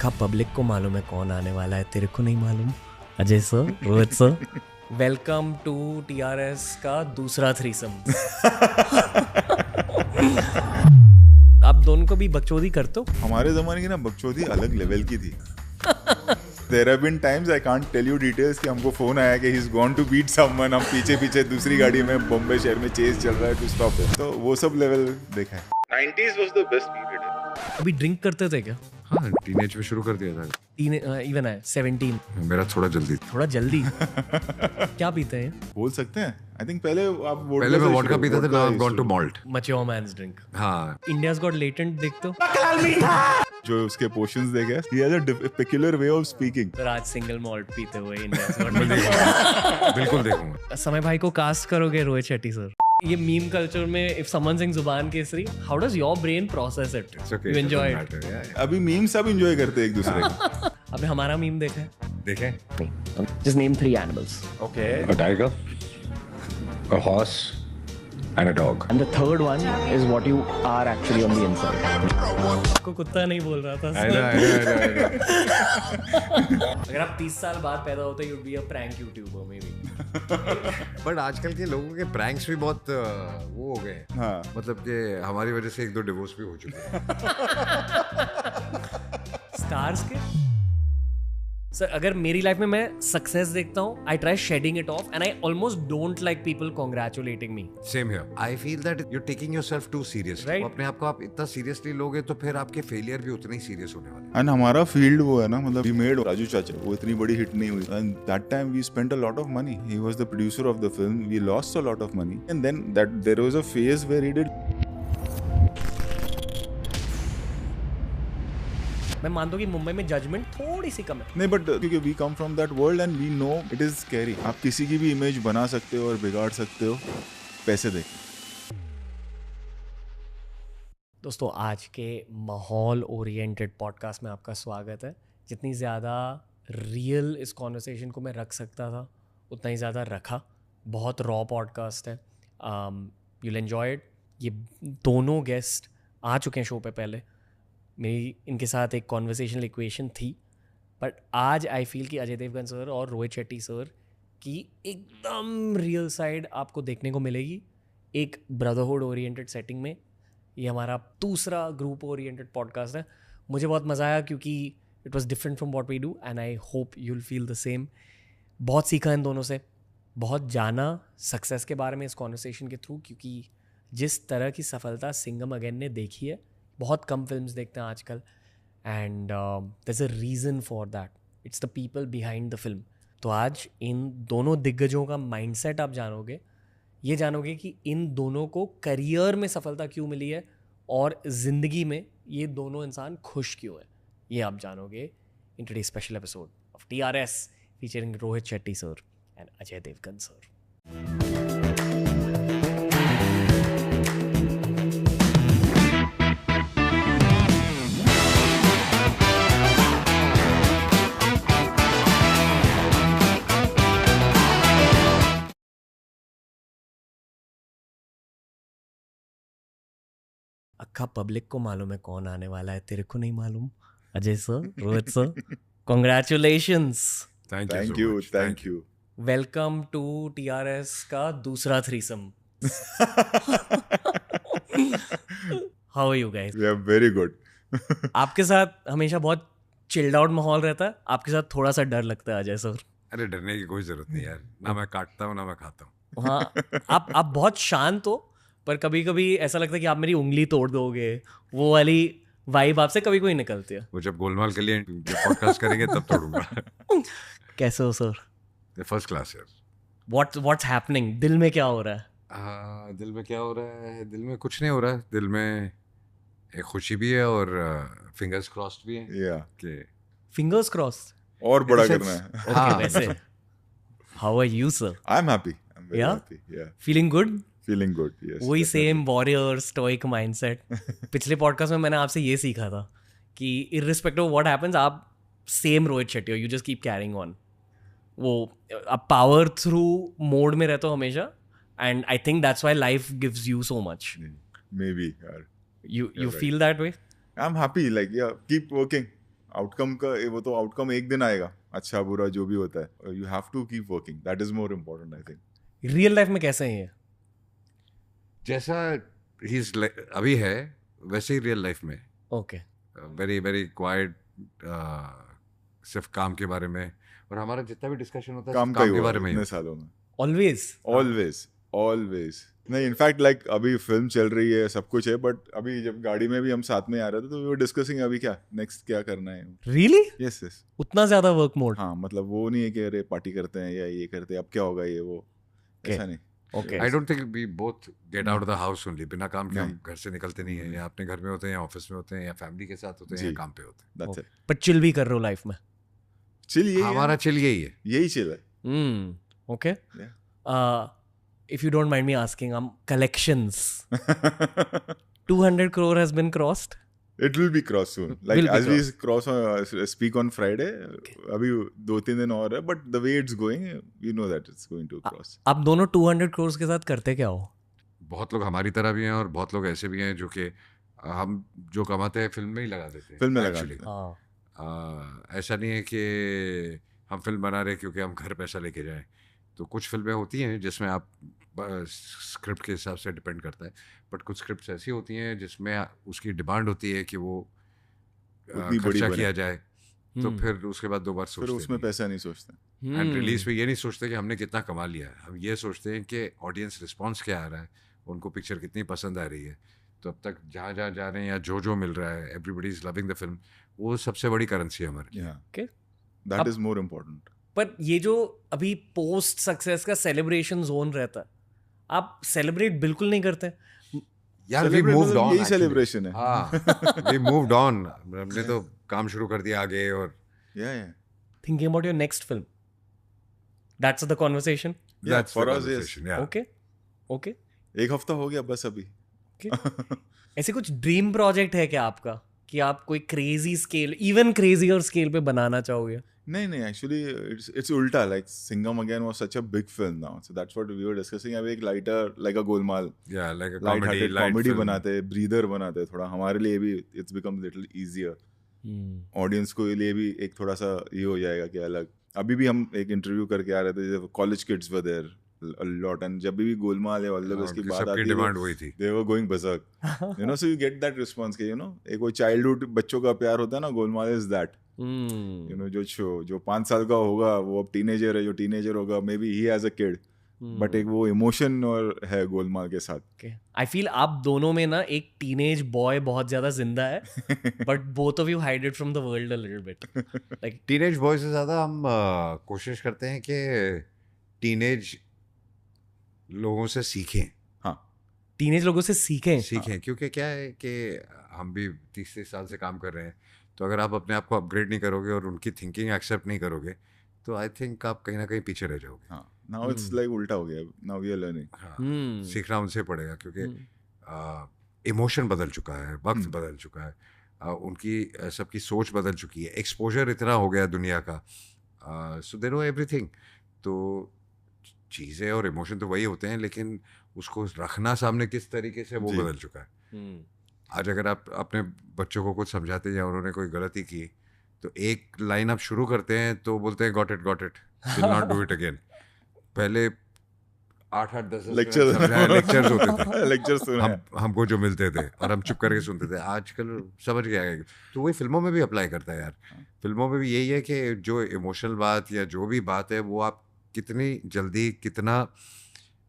अक्खा public को मालूम है कौन आने वाला है, तेरे को नहीं मालूम? Ajay sir, Rohit sir, welcome to TRS का दूसरा थ्रीसम। आप दोनों को भी बकचोदी करते हो? हमारे जमाने की ना बकचोदी अलग लेवल की थी। There have been times I can't tell you details कि हमको फोन आया कि he's gone to beat someone, हम पीछे पीछे दूसरी गाड़ी में बॉम्बे शहर में चेस चल रहा है to stop it। तो वो सब लेवल देखा है। 90s was the best period। अभी ड्रिंक करते थे क्या? हाँ, टीनेज में शुरू कर दिया था। इवन है 17। मेरा थोड़ा जल्दी क्या पीते हैं? बोल सकते हैं। I think पहले आप पहले मैं वोडका पीता था, now I've gone to malt। Mature man's drink। हाँ, India's got latent देखते हो? जो उसके पोर्शंस देखे, he has a peculiar way of speaking। पर आज सिंगल मॉल्ट पीते हुए India's got बिल्कुल देखूंगा। समय भाई को कास्ट करोगे रोहित शेट्टी सर? ये मीम कल्चर में if someone sings जुबान Kesari, how does your brain process it? It's okay, You enjoy it it? doesn't matter, yeah। अभी मीम सब एंजॉय करते हैं एक दूसरे को। आपने हमारा मीम देखा है? देखें? Just name 3 animals. Okay। A tiger, a horse, and a dog। And the third one is what you are actually on the inside. आपको कुत्ता नहीं बोल रहा था। I know। अगर आप 30 साल बाद पैदा होते you'd be a prank YouTuber maybe. But आजकल के लोगों के प्रैंक्स भी बहुत वो हो गए हैं। हाँ। मतलब कि हमारी वजह से 1-2 डिवोर्स भी हो चुके हैं। स्टार्स के सर, अगर मेरी लाइफ में मैं सक्सेस देखता हूँ, I try shedding it off and I almost don't like people congratulating me. Same here. I feel that you are taking yourself too serious. Right. अपने आप को आप इतना सीरियसली लोगे तो फिर आपके फेलियर भी उतने ही सीरियस होने वाले हैं। एंड हमारा फील्ड वो है ना, मतलब we made राजू चाचा, वो इतनी बड़ी हिट नहीं हुई। And that time we spent a lot of money. He was the producer of the film. We lost a lot of money and then that there was a phase where he did. मैं मानता हूँ कि मुंबई में judgement थोड़ी सी कम है। नहीं, but क्योंकि we come from that world and we know it is scary. आप किसी की भी इमेज बना सकते हो और बिगाड़ सकते हो पैसे दे। दोस्तों, आज के माहौल ओरिएंटेड पॉडकास्ट में आपका स्वागत है। जितनी ज़्यादा रियल इस कॉन्वर्सेशन को मैं रख सकता था उतना ही ज़्यादा रखा। बहुत रॉ पॉडकास्ट है, यूल एन्जॉय इट। ये दोनों गेस्ट आ चुके हैं शो पे पहले। मेरी इनके साथ एक कॉन्वर्सेशनल इक्वेशन थी, बट आज आई फील कि अजय देवगन सर और रोहित शेट्टी सर की एकदम रियल साइड आपको देखने को मिलेगी एक ब्रदरहुड ओरिएंटेड सेटिंग में। ये हमारा दूसरा ग्रुप ओरिएंटेड पॉडकास्ट है। मुझे बहुत मज़ा आया क्योंकि it was different from what we do and I hope you will feel the same. बहुत सीखा इन दोनों से, बहुत जाना सक्सेस के बारे में इस कॉन्वर्सेशन के थ्रू, क्योंकि जिस तरह की सफलता सिंघम अगेन ने देखी है, बहुत कम फिल्म्स देखते हैं आजकल, and there is a reason for that. It's the people behind the film. तो आज इन दोनों दिग्गजों का माइंडसेट आप जानोगे। ये जानोगे कि इन दोनों को करियर में सफलता क्यों मिली है और ज़िंदगी में ये दोनों इंसान खुश क्यों है। ये आप जानोगे in today's special episode of TRS featuring Rohit Shetty sir and Ajay Devgn sir. अक्खा पब्लिक को मालूम है कौन आने वाला है, तेरे को नहीं मालूम? Ajay sir, Rohit sir, congratulations. Thank you. Welcome to TRS का दूसरा threesome. How are you guys? We are very good. आपके साथ हमेशा बहुत चिल्ड आउट माहौल रहता है, आपके साथ थोड़ा सा डर लगता है अजय सर। अरे डरने की कोई जरूरत नहीं यार। ना मैं काटता हूँ ना मैं खाता हूँ। हाँ, आप बहुत शांत हो, पर कभी कभी ऐसा लगता है कि आप मेरी उंगली तोड़ दोगे। वो वाली वाइब आपसे कभी कोई निकलती है। वो जब गोलमाल के लिए पॉडकास्ट करेंगे तब तोड़ूंगा। कैसे हो सर? फर्स्ट क्लास यार। What's happening? दिल में क्या हो रहा है? दिल में क्या हो रहा है? दिल में कुछ नहीं हो रहा है। दिल में एक खुशी भी है और फिंगर्स क्रॉस्ड भी है या कि फिंगर्स क्रॉस्ड और बड़ा करना है। ओके। वैसे how are you sir? I am happy. I am very Yeah? Happy. या feeling good? Feeling good. Yes, वही सेम वॉरियर स्टोइक माइंडसेट। पिछले पॉडकास्ट में मैंने आपसे ये सीखा था कि इररिस्पेक्टिव ऑफ व्हाट हैपेंस, आप सेम रोहित शेट्टी हो, you just keep carrying on. वो आप पावर थ्रू मोड में रहते हो हमेशा, and I think that's why life gives you so much. May be यार। You You're feel that way? I'm happy, like, yeah, keep working. Outcome का वो तो आउटकम एक दिन आएगा, अच्छा बुरा जो भी होता है, you have to keep working, that is more important I think. Real life में कैसे हैं ये? जैसा अभी है वैसे ही रियल लाइफ में, ओके वेरी वेरी क्वाइट, सिर्फ काम के बारे में, और हमारा जितना भी डिस्कशन होता है काम सिर्फ का ही काम के हुआ बारे में ही इतने होता है। सालों में। ऑलवेज ऑलवेज ऑलवेज नहीं, इनफैक्ट लाइक अभी फिल्म चल रही है, सब कुछ है, बट अभी जब गाड़ी में भी हम साथ में आ रहे थे तो वी वर डिस्कसिंग अभी क्या नेक्स्ट क्या करना है। रियली यस यस, उतना ज्यादा वर्क मोड? हाँ मतलब वो नहीं है कि अरे पार्टी करते हैं या ये करते हैं अब क्या होगा ये वो, ऐसा नहीं। Okay I don't think we both get out of the house only, बिना काम के हम नहीं। घर से निकलते नहीं है, या अपने घर में होते हैं या ऑफिस में होते हैं या फैमिली के साथ होते हैं या जी। काम पे होते हैं। दैट्स इट, पर चिल भी कर रहे हो लाइफ में? चिल यही है, हमारा चिल यही है। यही चिल है। Okay Yeah. If you don't mind me asking, collections 200 crore has been crossed? It will be crossed soon. Like Will be as we cross speak on Friday, अभी 2-3 दिन और है, but the way it's going, you know that it's going to cross. आप दोनों 200 crores के साथ करते क्या हो? बहुत लोग हमारी तरह भी हैं और बहुत लोग ऐसे भी हैं जो कि हम जो कमाते हैं फिल्म में ही लगा देते हैं। फिल्म में लगा actually। देते हैं। हाँ ऐसा नहीं है कि हम फिल्म बना रहे हैं क्योंकि हम घर पैसा लेके जाएं। तो कुछ फिल्में होती हैं जिसमें आप स्क्रिप्ट के हिसाब से डिपेंड करता है, बट कुछ स्क्रिप्ट्स ऐसी होती हैं जिसमें उसकी डिमांड होती है कि वो उतनी बड़ी खर्चा बने। किया जाए, तो फिर उसके बाद दो बार फिर सोचते उसमें नहीं। पैसा नहीं सोचते। एंड रिलीज पे ये नहीं सोचते कि हमने कितना कमा लिया है, हम ये सोचते हैं कि ऑडियंस रिस्पॉन्स क्या आ रहा है, उनको पिक्चर कितनी पसंद आ रही है। तो अब तक जहाँ जहाँ जा रहे हैं या जो मिल रहा है, everybody is loving the film, वो सबसे बड़ी करेंसी है हमारी। Yeah, Okay. that is more important. पर ये जो अभी पोस्ट सक्सेस का सेलिब्रेशन जोन रहता है, आप सेलिब्रेट बिल्कुल नहीं करते? यार वी Celebrate मूव्ड मतलब ऑन, यही celebration है। हाँ वी मूव्ड ऑन, हमने तो काम शुरू कर दिया आगे। और Yeah. Thinking about your next film, that's the conversation? Yeah, that's for the us, yes. conversation, yeah. Okay. एक हफ्ता हो गया बस अभी। ऐसे कुछ ड्रीम प्रोजेक्ट है क्या आपका कि आप कोई crazy scale, even crazier scale पे बनाना चाहोगे? नहीं एक्चुअली इट्स उल्टा, like Singham again was such a big film now, so that's what we were discussing. अब एक lighter like a Golmaal, Yeah, like a light hearted comedy film. बनाते हैं, breather बनाते हैं थोड़ा, हमारे लिए भी it's become little easier, audience को लिए भी एक थोड़ा सा ये हो जाएगा कि अलग। अभी भी हम एक इंटरव्यू करके आ रहे थे, college kids were there a lot, and जब भी गोलमाल या ऑल की बात सबकी आती डिमांड है वही थी। they were going berserk, you know, so you get that response कि you know एक वो चाइल्डहुड बच्चों का प्यार होता है ना, Golmaal is that, you know, जो 5 साल का होगा वो अब टीनेजर है, जो टीनेजर होगा may be he has a kid, but एक वो इमोशन और है गोलमाल के साथ। आई फील आप दोनों में ना एक टीनेज बॉय बहुत ज्यादा जिंदा है, but both of you hide it from the world a little bit. Like teenage boy से ज़्यादा हम कोशिश करते हैं कि टीनेज लोगों से सीखें। हाँ, टीनेज लोगों से सीखें। क्योंकि क्या है कि हम भी 30 साल से काम कर रहे हैं, तो अगर आप अपने आप को अपग्रेड नहीं करोगे और उनकी थिंकिंग एक्सेप्ट नहीं करोगे, तो आई थिंक आप कहीं ना कहीं पीछे रह जाओगे। हाँ, नाउ इट्स लाइक उल्टा हो गया, नाउ वी आर लर्निंग। हाँ, सीखना उनसे पड़ेगा क्योंकि इमोशन बदल चुका है, वक्त बदल चुका है, उनकी सबकी सोच बदल चुकी है, एक्सपोजर इतना हो गया दुनिया का, सो दे नो एवरीथिंग। तो चीज़ें और इमोशन तो वही होते हैं, लेकिन उसको रखना सामने किस तरीके से वो बदल चुका है। आज अगर आप अपने बच्चों को कुछ समझाते हैं या उन्होंने कोई गलती की, तो एक लाइन आप शुरू करते हैं तो बोलते हैं got it will not do it again. पहले 8-10 लेक्चर्स होते थे, लेक्चर्स हमको जो मिलते थे और हम चुप करके सुनते थे। आजकल समझ गया है, तो वही फिल्मों में भी अप्लाई करता है यार। फिल्मों में भी यही है कि जो इमोशनल बात या जो भी बात है वो आप कितनी जल्दी, कितना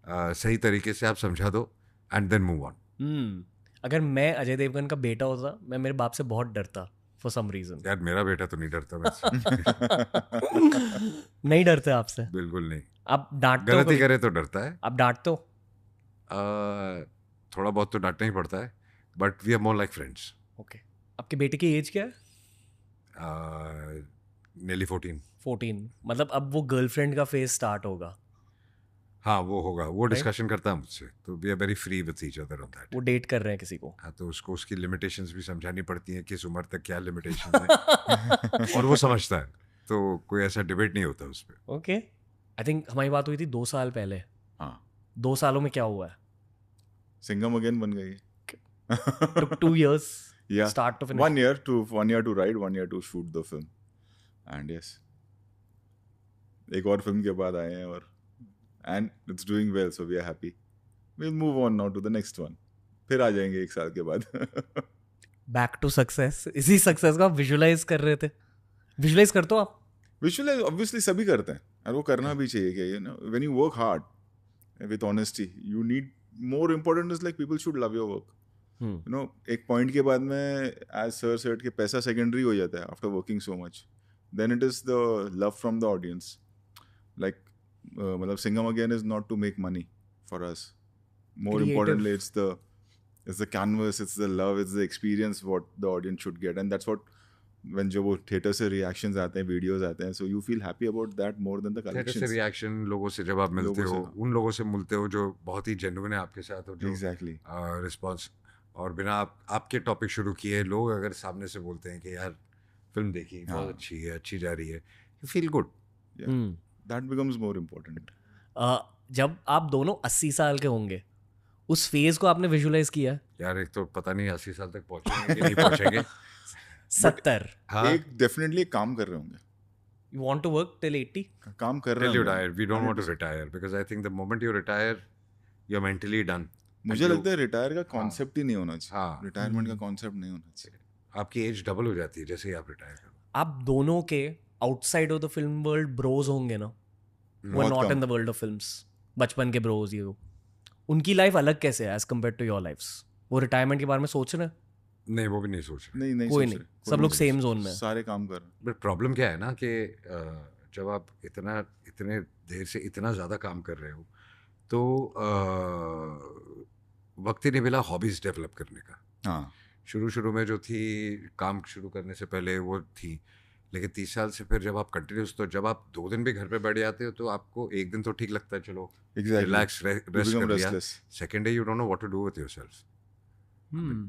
सही तरीके से आप समझा दो एंड देन मूव ऑन। अगर मैं अजय देवगन का बेटा होता, मैं मेरे बाप से बहुत डरता फॉर सम रीजन। यार मेरा बेटा तो नहीं डरता वैसे। नहीं डरते आपसे? बिल्कुल नहीं। आप डांटते हो? गलती करे तो डरता है। आप डांटते हो? थोड़ा बहुत तो डांटना ही पड़ता है, but we are more like friends. Okay. आपके बेटे की एज क्या है? नेली 14। मतलब अब वो गर्लफ्रेंड का फेज स्टार्ट होगा। हाँ वो होगा, वो डिस्कशन करता है मुझसे, तो we are very free with each other on that. वो डेट कर रहे हैं किसी को? हाँ, तो उसको उसकी लिमिटेशंस भी समझानी पड़ती हैं, किस उम्र तक क्या लिमिटेशंस है और वो समझता है, तो कोई ऐसा डिबेट नहीं होता उस पर। ओके। आई थिंक हमारी बात हुई थी 2 साल पहले। हाँ, 2 सालों में क्या हुआ है? सिंघम अगेन बन गई। Took 2 years. Yeah. Start to finish. 1 year to write, 1 year to shoot the film. And yes, एक और फिल्म के बाद आए हैं और and it's doing well, so we are happy. We'll move on now to the next one. फिर आ जाएंगे 1 साल के बाद. Back to success. इसी सक्सेस को आप विजुलाइज कर रहे थे. विजुलाइज करते हो आप? विजुअलाइज ऑब्वियसली सभी करते हैं और वो करना भी चाहिए कि when you work hard with honesty you need more important is like people should love your work. एक पॉइंट के बाद में एज सर सेड के पैसा सेकेंडरी हो जाता है after working so much. Then it is the love from the audience. Like मतलब Singham again is not to make money for us. More importantly it's the canvas, it's the love, it's the experience what the audience should get. And that's what when जब वो theatre से reactions आते हैं, videos आते हैं, so you feel happy about that more than the collections. Theatre से reaction, लोगों से जब आप मिलते हो, उन लोगों से मिलते हो जो बहुत ही जेन्युइन है आपके साथ, और जो Exactly. रिस्पॉन्स, और बिना आपके टॉपिक शुरू किए लोग अगर सामने से बोलते हैं कि यार फिल्म देखी, बहुत अच्छी है, अच्छी जा रही है, you feel good. That becomes more important. जब आप दोनों 80 साल के होंगे, उस फेज को आपने विजुलाइज किया? यार एक तो पता नहीं 80 साल तक पहुंचेंगे कि नहीं पहुंचेंगे. 70. एक डेफिनेटली काम कर रहे होंगे. You want to work till 80? काम कर रहे Till you होंगे. die. We don't want to retire because I think the moment you retire, you're mentally done. मुझे लगता है रिटायर का कॉन्सेप्ट ही नहीं होना चाहिए. हाँ. रिटायरमेंट का कॉन्सेप्ट नहीं होना चाहिए. आपकी एज डबल हो जाती है जैसे ही आप रिटायर करो. आप दोनों के outside of the film world bros होंगे ना, वो not in the world of films. बचपन के ब्रोज ये वो, उनकी लाइफ अलग कैसे है as compare to your lifes? वो रिटायरमेंट के बारे में सोच रहे हैं? नहीं, वो भी नहीं सोच रहे. नहीं कोई सोच नहीं, रहे. सब लोग सेम जोन में हैं. सारे काम कर रहे हैं. बट प्रॉब्लम क्या है ना कि जब आप इतने देर से इतना ज़्यादा काम कर रहे हो तो वक्त ही नहीं मिला हॉबीज़ डेवलप करने का. हाँ. शुरू में जो थी काम शुरू करने से पहले वो थी, लेकिन 30 साल से फिर जब आप कंटिन्यूस, तो जब आप 2 दिन भी घर पे बैठ जाते हो तो आपको एक दिन तो ठीक लगता है, चलो रिलैक्स रेस्ट कर लिया. Second day you don't know what to do with yourself.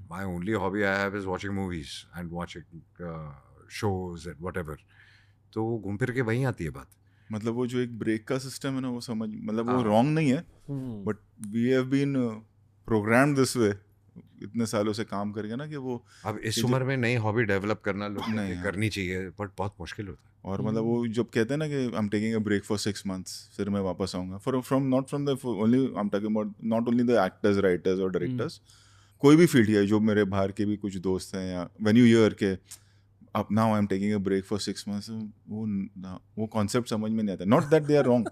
My only hobby I have is watching movies and watching shows and whatever. तो घूम फिर के वहीं आती है बात. मतलब वो जो एक ब्रेक का सिस्टम है ना, वो समझ, मतलब वो रॉन्ग नहीं है, but we have been programmed this way इतने सालों से काम करके ना, कि वो अब इस उम्र में नई हॉबी डेवलप करना लोग करनी चाहिए, बट बहुत मुश्किल होता है. और मतलब वो जब कहते हैं ना कि I am taking a break for 6 months, फिर मैं वापस आऊँगा, from not from the only, I am talking about not only the actors, writers और डायरेक्टर्स, कोई भी फील्ड है. जो मेरे बाहर के भी कुछ दोस्त हैं, या व्हेन यू हियर के अब now I am taking a break for 6 months, वो कॉन्सेप्ट समझ में नहीं आता. Not that they are wrong,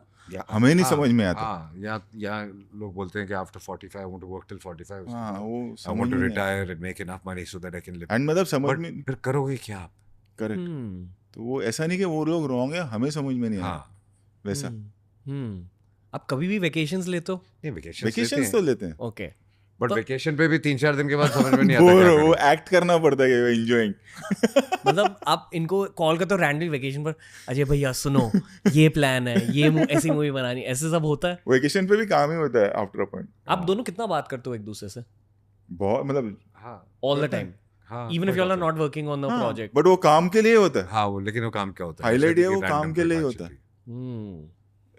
हमें नहीं समझ में आता. या लोग बोलते हैं कि after 45 I want to work till 45. हाँ, वो I want to retire and make enough money so that I can live. And मतलब समझ में फिर करोगे क्या आप? करेक्ट. तो वो ऐसा नहीं कि वो लोग रॉन्ग है, हमें समझ में नहीं आता वैसा. आप कभी भी वेकेशंस लेते हो? नहीं, वेकेशंस तो लेते हैं. ओके, बट वेकेशन पे भी 3-4 दिन के बाद समझ में नहीं आता. वो एक्ट करना पड़ता है एंजॉयिंग. मतलब आप इनको कॉल करते हो रैंडमली वेकेशन पर, अजय भैया सुनो ये प्लान है, ये ऐसी मूवी बनानी, ऐसे सब होता है? वेकेशन पे भी काम ही होता है आफ्टर अ पॉइंट. आप दोनों कितना बात करते हो एक दूसरे से? बहुत, मतलब all the time, even if you are not working on the project. But वो काम के लिए होता है. हाँ, वो लेकिन वो काम क्या होता है, हाईलाइट है, वो काम के लिए होता है.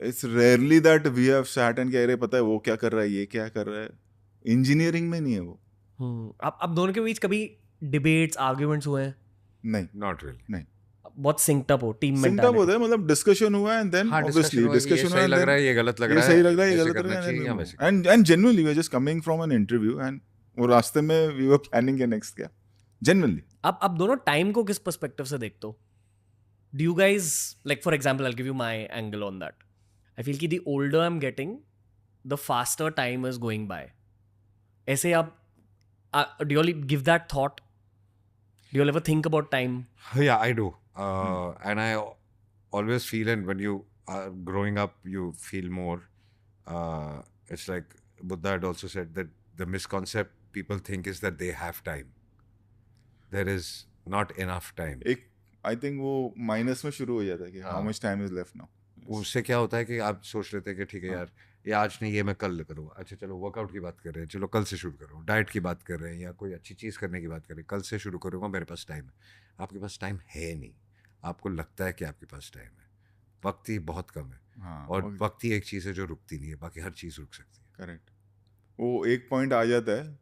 It's rarely that we have sat and कह रहे पता है वो क्या कर रहा है, ये क्या कर रहा है. इंजीनियरिंग में नहीं है वो. आप दोनों के बीच कभी डिबेट्स, आर्गुमेंट्स हुए हैं? नहीं, नॉट रियली. नहीं. बहुत सिंक्ड अप हो, टीम में सिंक्ड अप होता है, मतलब डिस्कशन हुआ एंड देन ऑब्वियसली डिस्कशन हुआ, लग रहा है ये गलत लग रहा है, सही लग रहा है, ये गलत लग रहा है. And genuinely we are just coming from an interview and वो रास्ते में वी वर प्लानिंग के नेक्स्ट क्या. जेन्युइनली आप दोनों टाइम को किस पर्सपेक्टिव से देखते हो? Do you guys, like for example, I will give you my angle on that. I feel कि the older I am getting, the faster time is going by. ऐसे आप do you all give that thought? Do you all ever think about time? Yeah, I do. And I always feel, and when you are growing up, you feel more. It's like Buddha had also said that the misconcept people think is that they have time. There is not enough time. एक I think वो minus में शुरू हो जाता है कि how much time is left now. उससे क्या होता है कि आप सोच लेते हैं कि ठीक है यार, ये आज नहीं, ये मैं कल करूँ. अच्छा चलो वर्कआउट की बात कर रहे हैं, चलो कल से शुरू करो. डाइट की बात कर रहे हैं या कोई अच्छी चीज़ करने की बात कर रहे हैं, कल से शुरू करूँगा, मेरे पास टाइम है. आपके पास टाइम है नहीं. आपको लगता है कि आपके पास टाइम है. वक्त ही बहुत कम है. और वक्त ही एक चीज़ है जो रुकती नहीं है, बाकी हर चीज़ रुक सकती है. करेक्ट. वो एक पॉइंट आ जाता है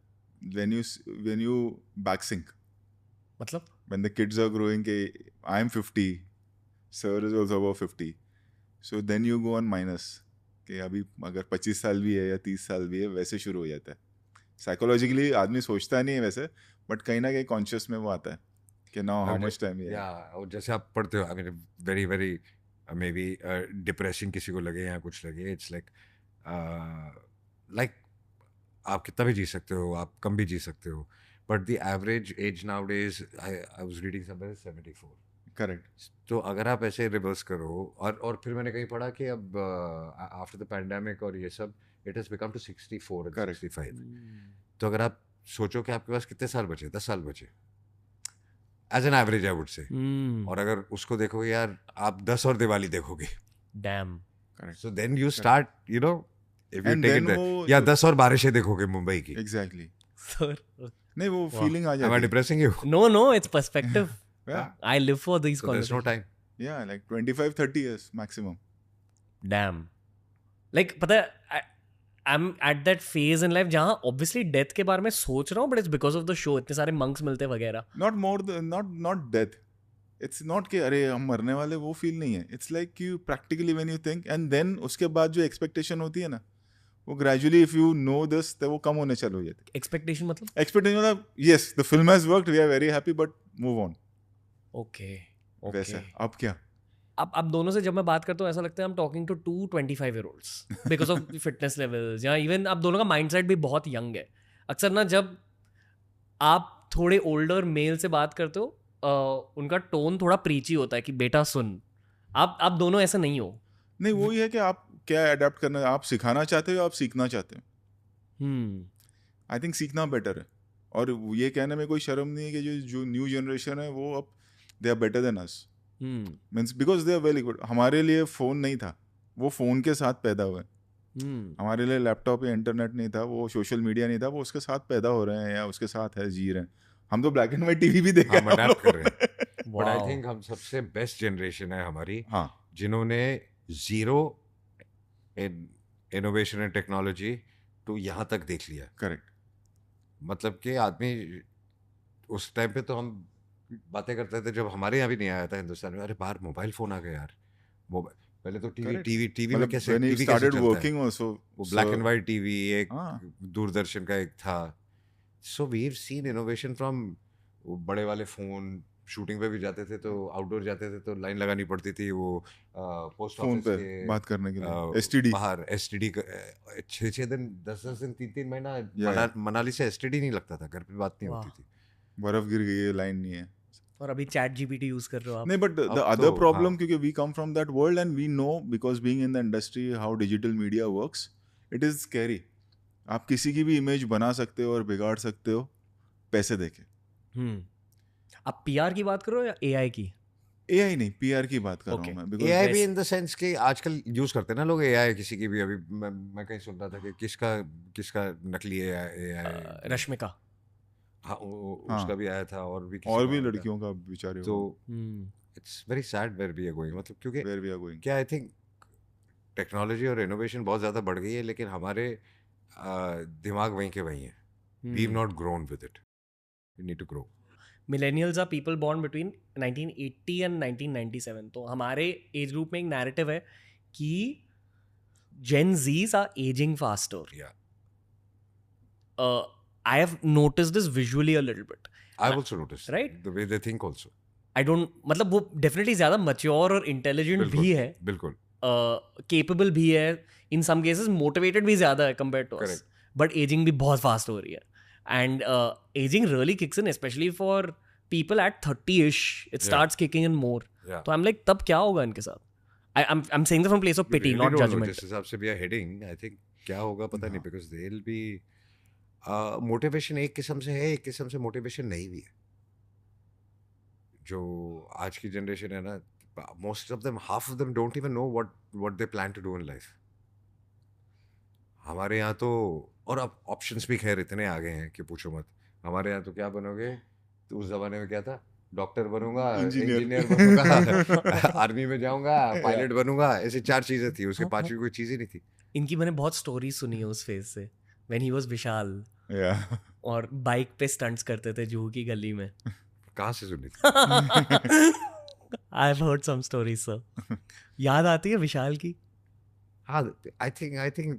व्हेन यू बैक सिंक. मतलब when the kids are growing ke I am 50, sir is also above 50, so then you go on minus कि अभी अगर 25 साल भी है या 30 साल भी है वैसे शुरू हो जाता है. साइकोलॉजिकली आदमी सोचता नहीं है वैसे, बट कहीं ना कहीं कॉन्शियस में वो आता है कि नाउ हाउ मच टाइम है. और जैसे आप पढ़ते हो, I mean very very may be depressing किसी को लगे या कुछ लगे, इट्स लाइक आप कितना भी जी सकते हो, आप कम भी जी सकते हो, but the average age now days I was reading somewhere 74. Correct. तो अगर आप ऐसे रिवर्स करो, और फिर मैंने कहीं पढ़ा कि अब आफ्टर द पैंडेमिक और ये सब it has become to 64 and 65. तो अगर आप सोचो कि आपके पास कितने साल बचे, 10 साल बचे as an average I would say, और अगर उसको देखोगे यार, आप 10 और दिवाली देखोगे, damn. So then you start you know if you And take then it, वो या 10 और बारिशें देखोगे मुंबई की. एग्जैक्टली. Sir, नहीं वो फीलिंग आ Am I जाती है. depressing you? no, it's perspective. Yeah. I live for these So there's no conversations. time. Yeah, like 25-30 years maximum. Damn. Like पता है, I'm at that phase in life जहाँ obviously death के बारे में सोच रहा हूँ, but it's because of the show. इतने सारे monks मिलते वगैरह. Not death. It's not कि अरे हम मरने वाले, वो फील नहीं है. It's like you practically when you think, and then उसके बाद जो expectation होती है ना, वो gradually if you know this, तो वो कम होने चालू हो जाती है. Expectation मतलब? Expectation मतलब yes, the film has worked, we are very happy, but move on. Okay. वैसा. अब क्या? अब दोनों से जब मैं बात करता हूँ ऐसा लगता है I'm talking to 2 25-year-olds because of fitness levels, या even अब दोनों का mindset भी बहुत young है. अक्सर ना जब आप थोड़े older male से बात करते हो, उनका टोन थोड़ा प्रीची होता है कि बेटा सुन. आप दोनों ऐसे नहीं हो. नहीं वो ही है कि आप क्या अडेप्ट करना, आप सिखाना चाहते हो, आप सीखना चाहते हो. आई थिंक सीखना बेटर है. और ये कहने में कोई शर्म नहीं है कि जो न्यू जनरेशन है वो अब they are better than us. Means because they are very good. हमारे लिए फ़ोन नहीं था, वो फ़ोन के साथ पैदा हुए. हमारे लिए लैपटॉप या इंटरनेट नहीं था, वो सोशल मीडिया नहीं था, वो उसके साथ पैदा हो रहे हैं या उसके साथ है, जी रहे हैं. हम तो ब्लैक एंड वाइट टीवी भी देखा हम अडैप्ट कर रहे हैं. बट आई थिंक हम सबसे बेस्ट जनरेशन है हमारी, हाँ, जिन्होंने जीरो इनोवेशन एंड टेक्नोलॉजी तो यहाँ तक देख लिया. करेक्ट. मतलब कि आदमी उस टाइम पे तो हम बातें करते थे जब हमारे यहाँ भी नहीं आया था हिंदुस्तान में, अरे बाहर मोबाइल फोन आ गया यार. मोबाइल पहले तो टीवी में कैसे टीवी कैसे चलता वर्किंग आल्सो, वो ब्लैक एंड वाइट टीवी, एक हाँ. दूरदर्शन का एक था. So we have seen innovation from बड़े वाले फोन. शूटिंग पे भी जाते थे तो आउटडोर जाते थे तो लाइन लगानी पड़ती थी, वो पोस्ट फोन ऑफिस पे के बात करने के लिए एसटीडी बाहर. एसटीडी 6 दिन 10 दिन 3 महीना मनाली से एसटीडी नहीं लगता था, घर पे बात नहीं होती थी. बर्फ गिर गई है, लाइन नहीं है. और अभी चैट जीपीटी यूज कर रहे हो आप. नहीं, बट द अदर प्रॉब्लम, क्योंकि we come from that world and we know, because being in the industry, how digital media works, it is scary. आप किसी की भी इमेज बना सकते हो और बिगाड़ सकते हो पैसे देके. आप पीआर की बात करो या एआई की? एआई नहीं, पीआर की बात कर रहा हूँ मैं. बिकॉज एआई भी इन द सेंस कि आजकल यूज करते हैं ना लोग एआई किसी की भी. अभी मैं कहीं सुन रहा था कि किसका नकली एआई, रश्मिका. हाँ, उसका भी आया था, और भी लड़कियों का बेचारे. तो it's very sad where we are going. मतलब क्योंकि वेयर वी आर गोइंग, क्या आई थिंक टेक्नोलॉजी और इनोवेशन बहुत ज़्यादा बढ़ गई है, लेकिन हमारे दिमाग वहीं के वहीं है. We have not grown with it. We need to grow. Millennials are people born between 1980 and 1997. तो हमारे एज ग्रुप में एक नैरेटिव है कि Gen Zs are ageing faster. I have noticed this visually a little bit. I've also noticed. Right? The way they think also. I don't, मतलब वो definitely ज़्यादा mature और intelligent भी है. बिल्कुल. Capable भी है. In some cases motivated भी ज़्यादा है compared to us. Correct. But aging भी बहुत fast हो रही है. And aging really kicks in, especially for people at 30-ish. It starts kicking in more. Yeah. तो I'm like, तब क्या होगा इनके साथ? I'm saying that from a place of pity, not judgment. जिस हिसाब से we are heading, I think क्या होगा पता नहीं, because they'll be मोटिवेशन एक किस्म से है, एक किस्म से मोटिवेशन नहीं भी है. जो आज की जनरेशन है ना, most of them, half of them don't even know what they plan to do in life. हमारे यहाँ तो, और अब ऑप्शंस भी खैर इतने आ गए हैं कि पूछो मत. हमारे यहाँ तो क्या बनोगे, तो उस जमाने में क्या था, डॉक्टर बनूंगा, इंजीनियर बनूंगा, आर्मी में जाऊंगा, पायलट बनूंगा, ऐसे 4 चीजें थी. उसके 5वीं कोई चीज ही नहीं थी. इनकी मैंने बहुत स्टोरी सुनी है उस फेज से. When he was Vishal. Yeah. और बाइक पे स्टंट्स करते थे जूहू की गली में. कहाँ से सुनी थी? I have heard some stories sir. याद आती है विशाल की? हाँ, आई थिंक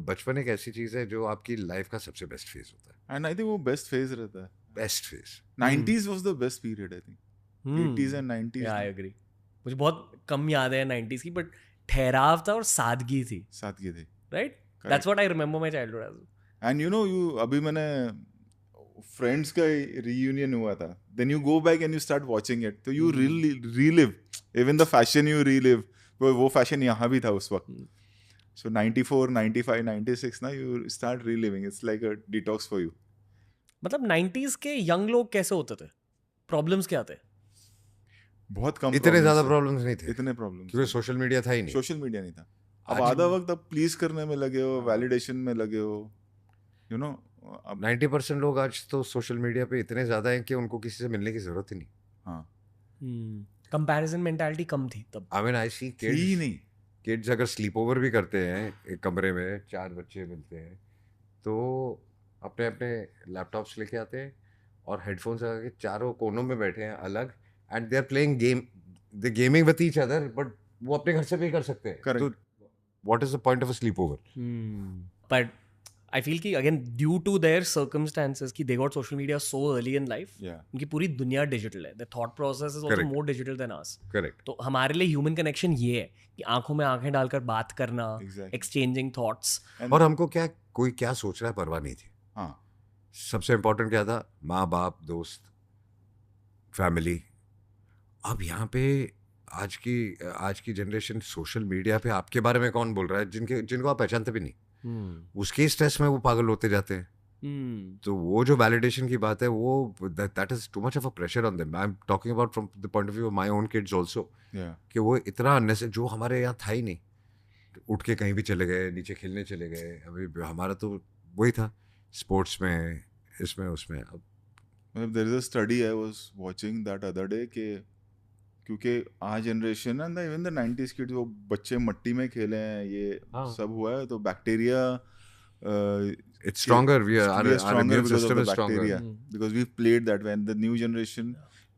बचपन एक ऐसी चीज है जो आपकी लाइफ का सबसे बेस्ट फेज होता है. एंड आई थिंक वो बेस्ट फेज रहता है. Best phase. 90s was the best period, I think. 80s and 90s. Yeah, I agree. मुझे बहुत कम याद है 90s की, बट ठहराव था और सादगी थी. सादगी थी. Right? That's what I remember my childhood as. And you know, अभी मैंने फ्रेंड्स का reunion हुआ था. Then you go back and you start watching it. तो you really relive. Even the fashion you relive. वो fashion यहाँ भी था उस वक्त. So 94, 95, 96 ना you start reliving. It's like a detox for you. मतलब 90s के यंग लोग कैसे होते थे? प्रॉब्लम्स क्या थे? बहुत कम. इतने ज्यादा प्रॉब्लम्स नहीं थे. इतने प्रॉब्लम्स क्योंकि सोशल मीडिया था ही नहीं. सोशल मीडिया नहीं था. अब आधा वक्त अब प्लीज करने में लगे हो, वैलिडेशन में लगे हो, यू नो. 90% लोग आज तो सोशल मीडिया पे इतने ज्यादा हैं कि उनको किसी से मिलने की जरूरत ही नहीं. हाँ. कंपैरिजन मेंटालिटी कम थी तब. आई मीन आई सी ही नहीं. किड्स अगर स्लीप ओवर भी करते हैं एक कमरे में, 4 बच्चे मिलते हैं, तो अपने अपने लैपटॉप्स लेके आते हैं और हेडफोन्स लगा के चारों कोनों में बैठे हैं अलग, and they are playing game, they gaming with each other, but वो अपने घर से भी कर सकते हैं. Correct. तो what is the point of a sleepover? But I feel कि again due to their circumstances कि they got social media so early in life, उनकी पूरी दुनिया डिजिटल है. The thought process is also more digital than us. Correct. तो हमारे लिए human connection ये है कि आंखों में आंखें डालकर बात करना, एक्सचेंजिंग थॉट्स. और हमको क्या, कोई क्या सोच रहा है परवाह नहीं थी. हाँ. सबसे इम्पोर्टेंट क्या था? माँ बाप, दोस्त, फैमिली. अब यहाँ पे आज की जनरेशन सोशल मीडिया पे आपके बारे में कौन बोल रहा है, जिनको आप पहचानते भी नहीं. उसके स्ट्रेस में वो पागल होते जाते हैं. तो वो जो वैलिडेशन की बात है, वो that is too much of a pressure on them. I am talking about from the point of view of my own kids also, कि वो इतना अननेसेसरी, जो हमारे यहाँ था ही नहीं. उठ के कहीं भी चले गए, नीचे खेलने चले गए. अभी हमारा तो वही था, स्पोर्ट्स में, इसमें उसमें. अब मतलब there is a study I was watching that other day कि क्योंकि आज generation and even the 90s kids, वो बच्चे मट्टी में खेले हैं, ये सब हुआ है, तो bacteria it's stronger. Our immune system is stronger because we've played that way. And the new generation,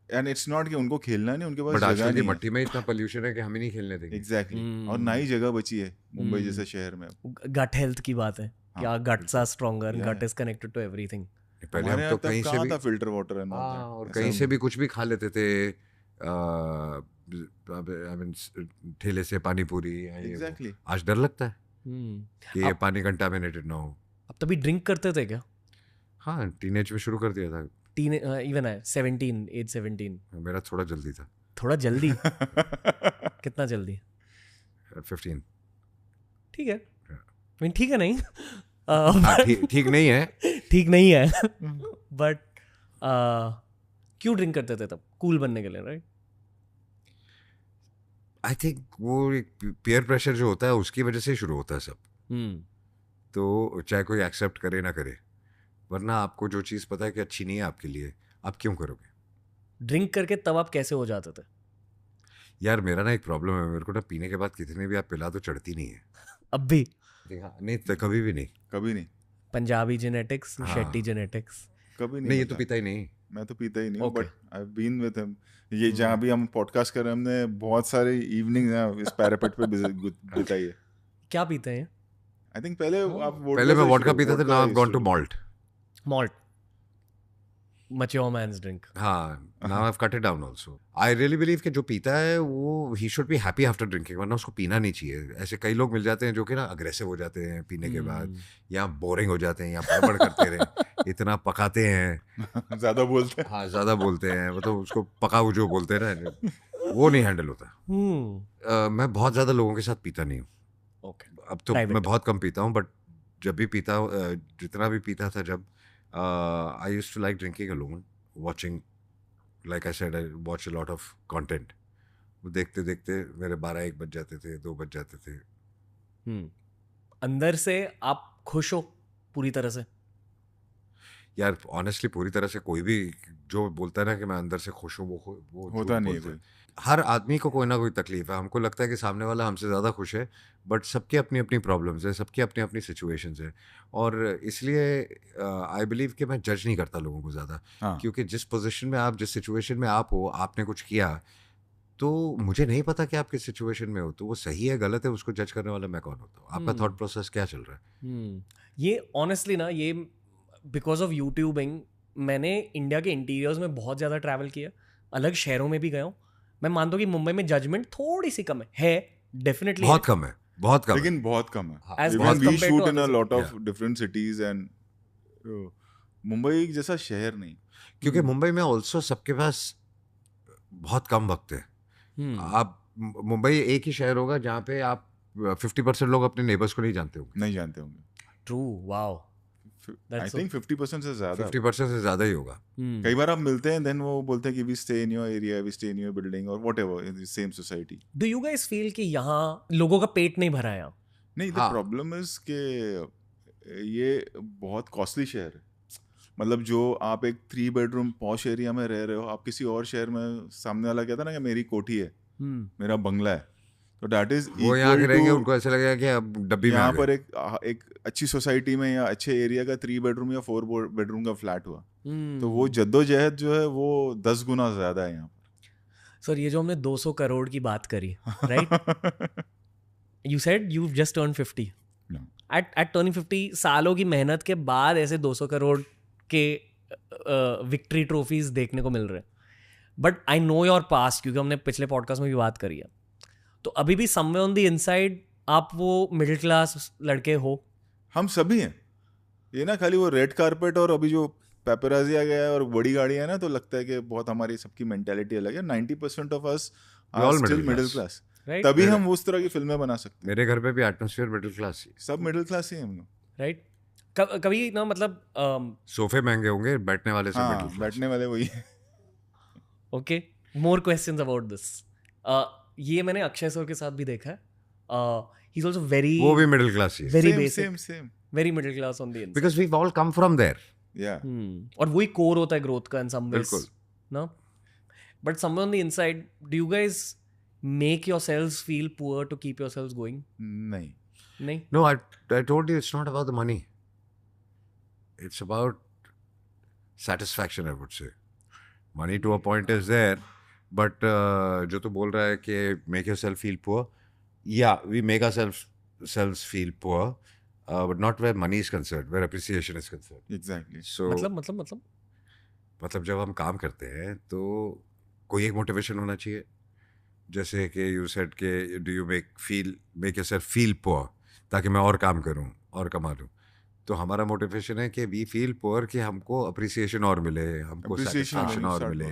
and it's not कि उनको खेलना नहीं, उनके पास but जगह नहीं है. मट्टी में इतना पोल्यूशन है कि हम ही नहीं खेलने देंगे. Exactly. और ना ही जगह बची है मुंबई जैसे शहर में. गट हेल्थ की बात है, क्या guts are stronger, gut is connected to everything. पहले हम तो कहीं से भी था फिल्टर वाटर है ना, और कहीं से भी कुछ भी खा लेते थे. आई मीन ठेले से पानी पूरी. Exactly. आज डर लगता है कि ये पानी कंटामिनेटेड ना हो. अब तभी ड्रिंक करते थे क्या? हाँ, टीनेज में शुरू कर दिया था. इवन है 17. मेरा थोड़ा जल्दी था. थोड़ा जल्दी? कितना जल्दी? 15. ठीक है. I mean, ठीक है नहीं. ठीक नहीं है. ठीक नहीं है. बट क्यों ड्रिंक करते थे तब? कूल बनने के लिए, राइट? आई थिंक वो पीयर प्रेशर जो होता है उसकी वजह से शुरू होता है सब. तो चाहे कोई एक्सेप्ट करे ना करे, वरना आपको जो चीज़ पता है कि अच्छी नहीं है आपके लिए, आप क्यों करोगे? ड्रिंक करके तब आप कैसे हो जाते थे? यार मेरा ना एक प्रॉब्लम है, मेरे को ना पीने के बाद कितने भी आप पिला तो चढ़ती नहीं है. अब भी? नहीं तो कभी भी नहीं. कभी नहीं. Punjabi genetics, Shetty genetics. कभी नहीं, ये तो पीता ही नहीं. मैं तो पीता ही नहीं हूँ, but I have been with him. ये जहाँ भी हम पॉडकास्ट कर रहे हैं, हमने बहुत सारे इवनिंग इस पैरापेट पे बिताई है. क्या पीते हैं? आई थिंक पहले मैं वोडका पीता था. Now I have gone to malt. Mature man's drink. हाँ, now I've cut it down also. I really believe कि जो पीता है वो he should be happy after drinking, वरना उसको पीना नहीं चाहिए. ऐसे कई लोग मिल जाते हैं जो कि ना अग्रेसिव हो जाते हैं पीने के बाद, या बोरिंग हो जाते हैं, या बड़बड़ करते रहे, इतना पकाते हैं, ज़्यादा बोलते हैं. हाँ, ज़्यादा बोलते हैं, मतलब उसको पकाऊ जो बोलते हैं ना, वो नहीं हैंडल होता. मैं बहुत ज़्यादा लोगों के साथ पीता नहीं हूँ. अब तो मैं बहुत कम पीता हूँ, बट जब भी पीता हूँ, जितना भी पीता था जब, I used to like drinking alone, watching, like I said, I watch a lot of content. वो देखते देखते मेरे 12-1 बज जाते थे, 2 बज जाते थे. अंदर से आप खुश हो पूरी तरह से? यार ऑनेस्टली पूरी तरह से कोई भी जो बोलता है ना कि मैं अंदर से खुश हूँ वो होता झूठ नहीं है बोलता कोई। हर आदमी को कोई ना कोई तकलीफ है, हमको लगता है कि सामने वाला हमसे ज़्यादा खुश है, बट सबकी अपनी अपनी प्रॉब्लम्स है, सबकी अपनी अपनी सिचुएशंस है, और इसलिए आई बिलीव कि मैं जज नहीं करता लोगों को ज़्यादा, हाँ। क्योंकि जिस पोजीशन में आप, जिस सिचुएशन में आप हो, आपने कुछ किया, तो मुझे नहीं पता कि आप किस सिचुएशन में हो, तो वो सही है गलत है उसको जज करने वाला मैं कौन होता हूँ? आपका थॉट प्रोसेस क्या चल रहा है? ये ऑनेस्टली ना, ये बिकॉज ऑफ यूट्यूबिंग मैंने इंडिया के इंटीरियर्स में बहुत ज़्यादा ट्रैवल किया, अलग शहरों में भी गया हूँ। मैं मानता हूँ कि मुंबई में जजमेंट थोड़ी सी कम है डेफिनेटली बहुत कम है, बहुत कम है। लेकिन बहुत कम है। As Even we compared to shoot in a other lot of Yeah. different cities and Mumbai जैसा शहर नहीं। क्योंकि मुंबई में ऑल्सो सबके पास बहुत कम वक्त है। आप मुंबई एक ही शहर होगा जहाँ पे आप 50% लोग अपने नेबर्स को नहीं जानते होंगे। नहीं जानते होंगे। ट्रू, वाओ, आई थिंक 50% से ज्यादा। 50% से ज्यादा ही होगा। कई बार आप मिलते हैं, देन वो बोलते हैं कि we stay in your area, we stay in your building और whatever in the same society. Do you guys feel कि यहाँ लोगों का पेट नहीं भरा है यहाँ? नहीं, द हाँ। प्रॉब्लम इज के ये बहुत कॉस्टली शहर है। मतलब जो आप एक 3 बेडरूम पॉश एरिया में रह रहे हो, आप किसी और शहर में, सामने वाला कहता है ना कि मेरी कोठी है, मेरा बंगला है, तो दैट इज वो यहाँ के रहेंगे, उनको ऐसा लगेगा कि अब डब्बी में आ यहाँ गए। पर एक अच्छी सोसाइटी में या अच्छे एरिया का 3 बेडरूम या 4 बेडरूम का फ्लैट हुआ, तो वो जद्दोजहद जो है वो 10 गुना ज्यादा है यहाँ पर। सर, ये जो हमने 200 करोड़ की बात करी, right? You said you just turn 50। At turning 50 सालों की मेहनत के बाद ऐसे 200 करोड़ के विक्ट्री ट्रॉफीज देखने को मिल रहे हैं। But I know your past, क्योंकि हमने पिछले पॉडकास्ट में भी बात करी है। तो अभी भी समवेयर ऑन द इनसाइड आप वो मिडिल क्लास लड़के हो। हम सभी हैं। ये ना खाली वो रेड कारपेट और अभी जो पेपराजी आ गया है और बड़ी गाड़ी है ना, तो लगता है कि बहुत हमारी सबकी मेंटालिटी अलग है। 90% of us are still middle class. तभी हम उस तरह की फिल्में बना सकते हैं। मेरे घर पे भी एटमॉस्फेयर मिडिल क्लास ही, सब मिडिल क्लास ही हम लोग, राइट? कभी ना, मतलब सोफे महंगे होंगे, बैठने वाले सब मिडिल हाँ, क्लास। बैठने वाले वही है। Okay, more questions about this. ये मैंने अक्षय सर के साथ भी देखा है। ही इज आल्सो वेरी, वो भी मिडिल क्लास ही है, very Same, basic, same. Very middle class on the inside. Because we all come from there. Yeah. और वही कोर होता है ग्रोथ का इन सम वेज, बिल्कुल। no? But somewhere on the inside, do you guys make yourselves feel poor to keep yourselves going? नहीं। नहीं? No, I told you it's not about the money. It's about satisfaction, I would say. Money to a point is there, but जो तू बोल रहा है कि make yourself feel poor, yeah, we make ourselves feel poor, but not where money is concerned, where appreciation is concerned. Exactly. So मतलब जब हम काम करते हैं तो कोई एक मोटिवेशन होना चाहिए, जैसे कि यू सेड के do you make yourself feel poor, ताकि मैं और काम करूं और कमा लूं। तो हमारा मोटिवेशन है कि वी फील पुअर, कि हमको अप्रिसिएशन और मिले, हमको Appreciation सेटिस्फैक्शन और start मिले।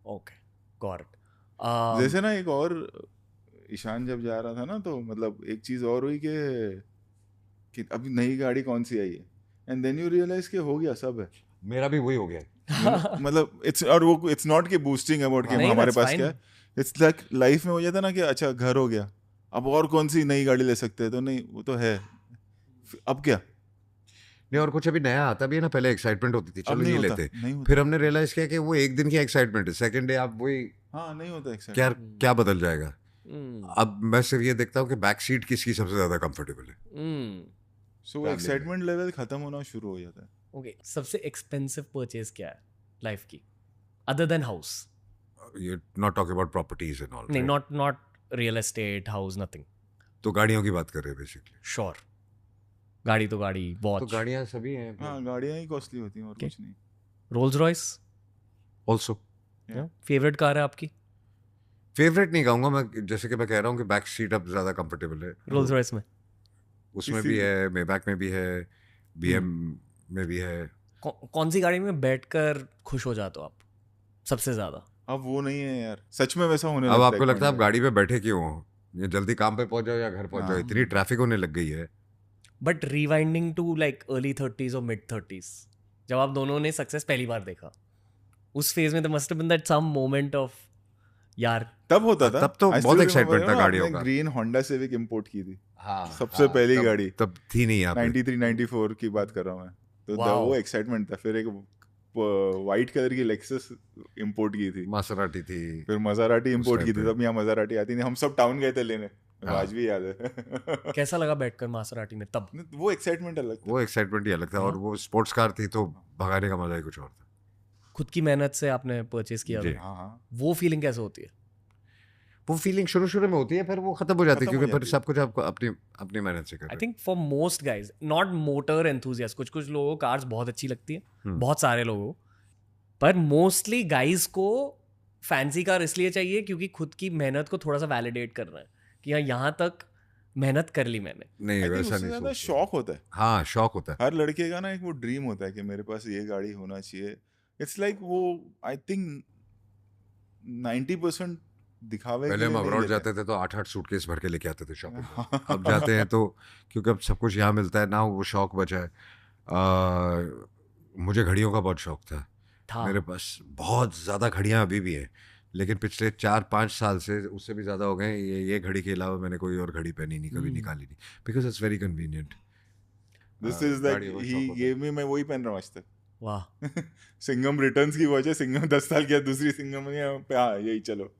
Okay, got it. जैसे ना एक और, ईशान जब जा रहा था ना, तो मतलब एक चीज और हुई कि अभी नई गाड़ी कौन सी आई है, एंड देन यू रियलाइज कि हो गया सब है। मेरा भी वही हो गया। मतलब इट्स नॉट कि बूस्टिंग अबाउट कि नहीं, हमारे that's पास fine. क्या है। इट्स लाइक लाइफ में हो जाता है ना कि अच्छा घर हो गया, अब और कौन सी नई गाड़ी ले सकते हैं, तो नहीं, वो तो है, अब क्या। नहीं, और कुछ अभी नया आता भी है ना, पहले एक्साइटमेंट होती थी, अब चलो नहीं ये होता, लेते, नहीं होता। फिर हमने रियलाइज किया कि वो एक दिन की एक्साइटमेंट है, सेकंड डे आप वही, हाँ, नहीं होता क्या एक्साइटमेंट। क्या बदल जाएगा। अब मैं सिर्फ ये देखता हूँ कि बैक सीट किसकी सबसे ज्यादा कंफर्टेबल है। सो वो एक्साइटमेंट लेवल खत्म होना शुरू हो जाता है। ओके, सबसे एक्सपेंसिव परचेज क्या है लाइफ की, other than house? You're not talking about properties and all, नहीं, right? Not real estate, house, nothing. तो गाड़ियों की बात कर रहे हैं बेसिकली। श्योर, गाड़ी तो गाड़ी, तो वॉच, गाड़ियां सभी हैं। हाँ, गाड़ियाँ ही कॉस्टली होती हैं और Okay. कुछ नहीं। Rolls Royce. Also favourite car है आपकी? फेवरेट नहीं कहूंगा मैं, जैसे कि मैं कह रहा हूँ कि बैक सीट अब ज्यादा कंफर्टेबल है। रोल्स रॉयस में उसमें भी है, मेबैक में भी है, बीएम में भी है। कौन सी गाड़ी में बैठकर खुश हो जाते हो आप सबसे ज्यादा? अब वो नहीं है यार, सच में वैसा होने अब लगता आपको है लगता है आप point गाड़ी पे बैठे क्यों हो, ये जल्दी काम पे पहुंच जाओ या घर पहुंच जाओ, हाँ। इतनी ट्रैफिक होने लग गई है। But rewinding to like early 30s और मिड 30s, जब आप दोनों ने सक्सेस पहली बार देखा, उस फेज में must have been that some moment of यार। तब होता था, तब तो I बहुत still excitement remember, था गाड़ियों का। ग्रीन होंडा सिविक इंपोर्ट की थी, हाँ, सबसे पहली तब- गाड़ी। तब थी नहीं यहाँ पे। 93-94 की बात कर रहा हूँ मैं। तो Wow. वो एक्साइटमेंट था। फिर एक वाइट कलर की लेक्सस इंपोर्ट की थी, मासराटी थी। फिर मज़राटी इंपोर्ट की time थी, पे। तब यहाँ मज़राटी आती नहीं, हम सब टाउन गए थे लेने, हाँ। आज भी याद है। कैसा लगा बैठकर मासराटी में तब? वो एक्साइटमेंट अलग था। वो एक्साइटमेंट ही अलग था, और वो स्पोर्ट्स कार थी तो भगाने का मजा ही कुछ और था। खुद की मेहनत से आपने परचेज किया जी। था, हाँ हाँ, वो फीलिंग कैसे होती है? वो फीलिंग शुरू में होती है, फिर वो खत्म हो जाती है, खत्म हो क्योंकि फिर जाती है। सब कुछ आपको अपनी अपनी मेहनत से आई करना है। Think for most guys, not motor enthusiast, कुछ कुछ लोगों को कार्स बहुत अच्छी लगती है, बहुत सारे लोगों को, पर मोस्टली गाइज को फैंसी कार इसलिए चाहिए क्योंकि खुद की मेहनत को थोड़ा सा वैलिडेट करना है कि हाँ यहाँ तक मेहनत कर ली मैंने। नहीं, I think वैसा उससे नहीं ज्यादा सोचते। शौक होता है। हाँ, शौक होता है। हर लड़के का ना एक वो ड्रीम होता है कि मेरे पास ये गाड़ी होना चाहिए। इट्स लाइक वो आई थिंक 90% दिखावे पहले के हम लिए नहीं अब्रॉड लेते जाते थे तो 8-8 सूटकेस भर के लेके आते थे शॉपिंग। अब जाते हैं तो क्योंकि अब सब कुछ यहाँ मिलता है ना, वो शौक बचा है। मुझे घड़ियों का बहुत शौक था। मेरे पास बहुत ज़्यादा घड़ियाँ अभी भी हैं, लेकिन पिछले 4-5 साल से, उससे भी ज़्यादा हो गए, ये घड़ी के अलावा मैंने कोई और घड़ी पहनी नहीं, कभी निकाली नहीं, because it's very convenient. This is like he gave me, मैं वही पहन रहा हूँ आज तक। वाह। सिंघम रिटर्न्स की वजह, सिंघम 10 साल किया, दूसरी सिंघम पे, हाँ यही चलो।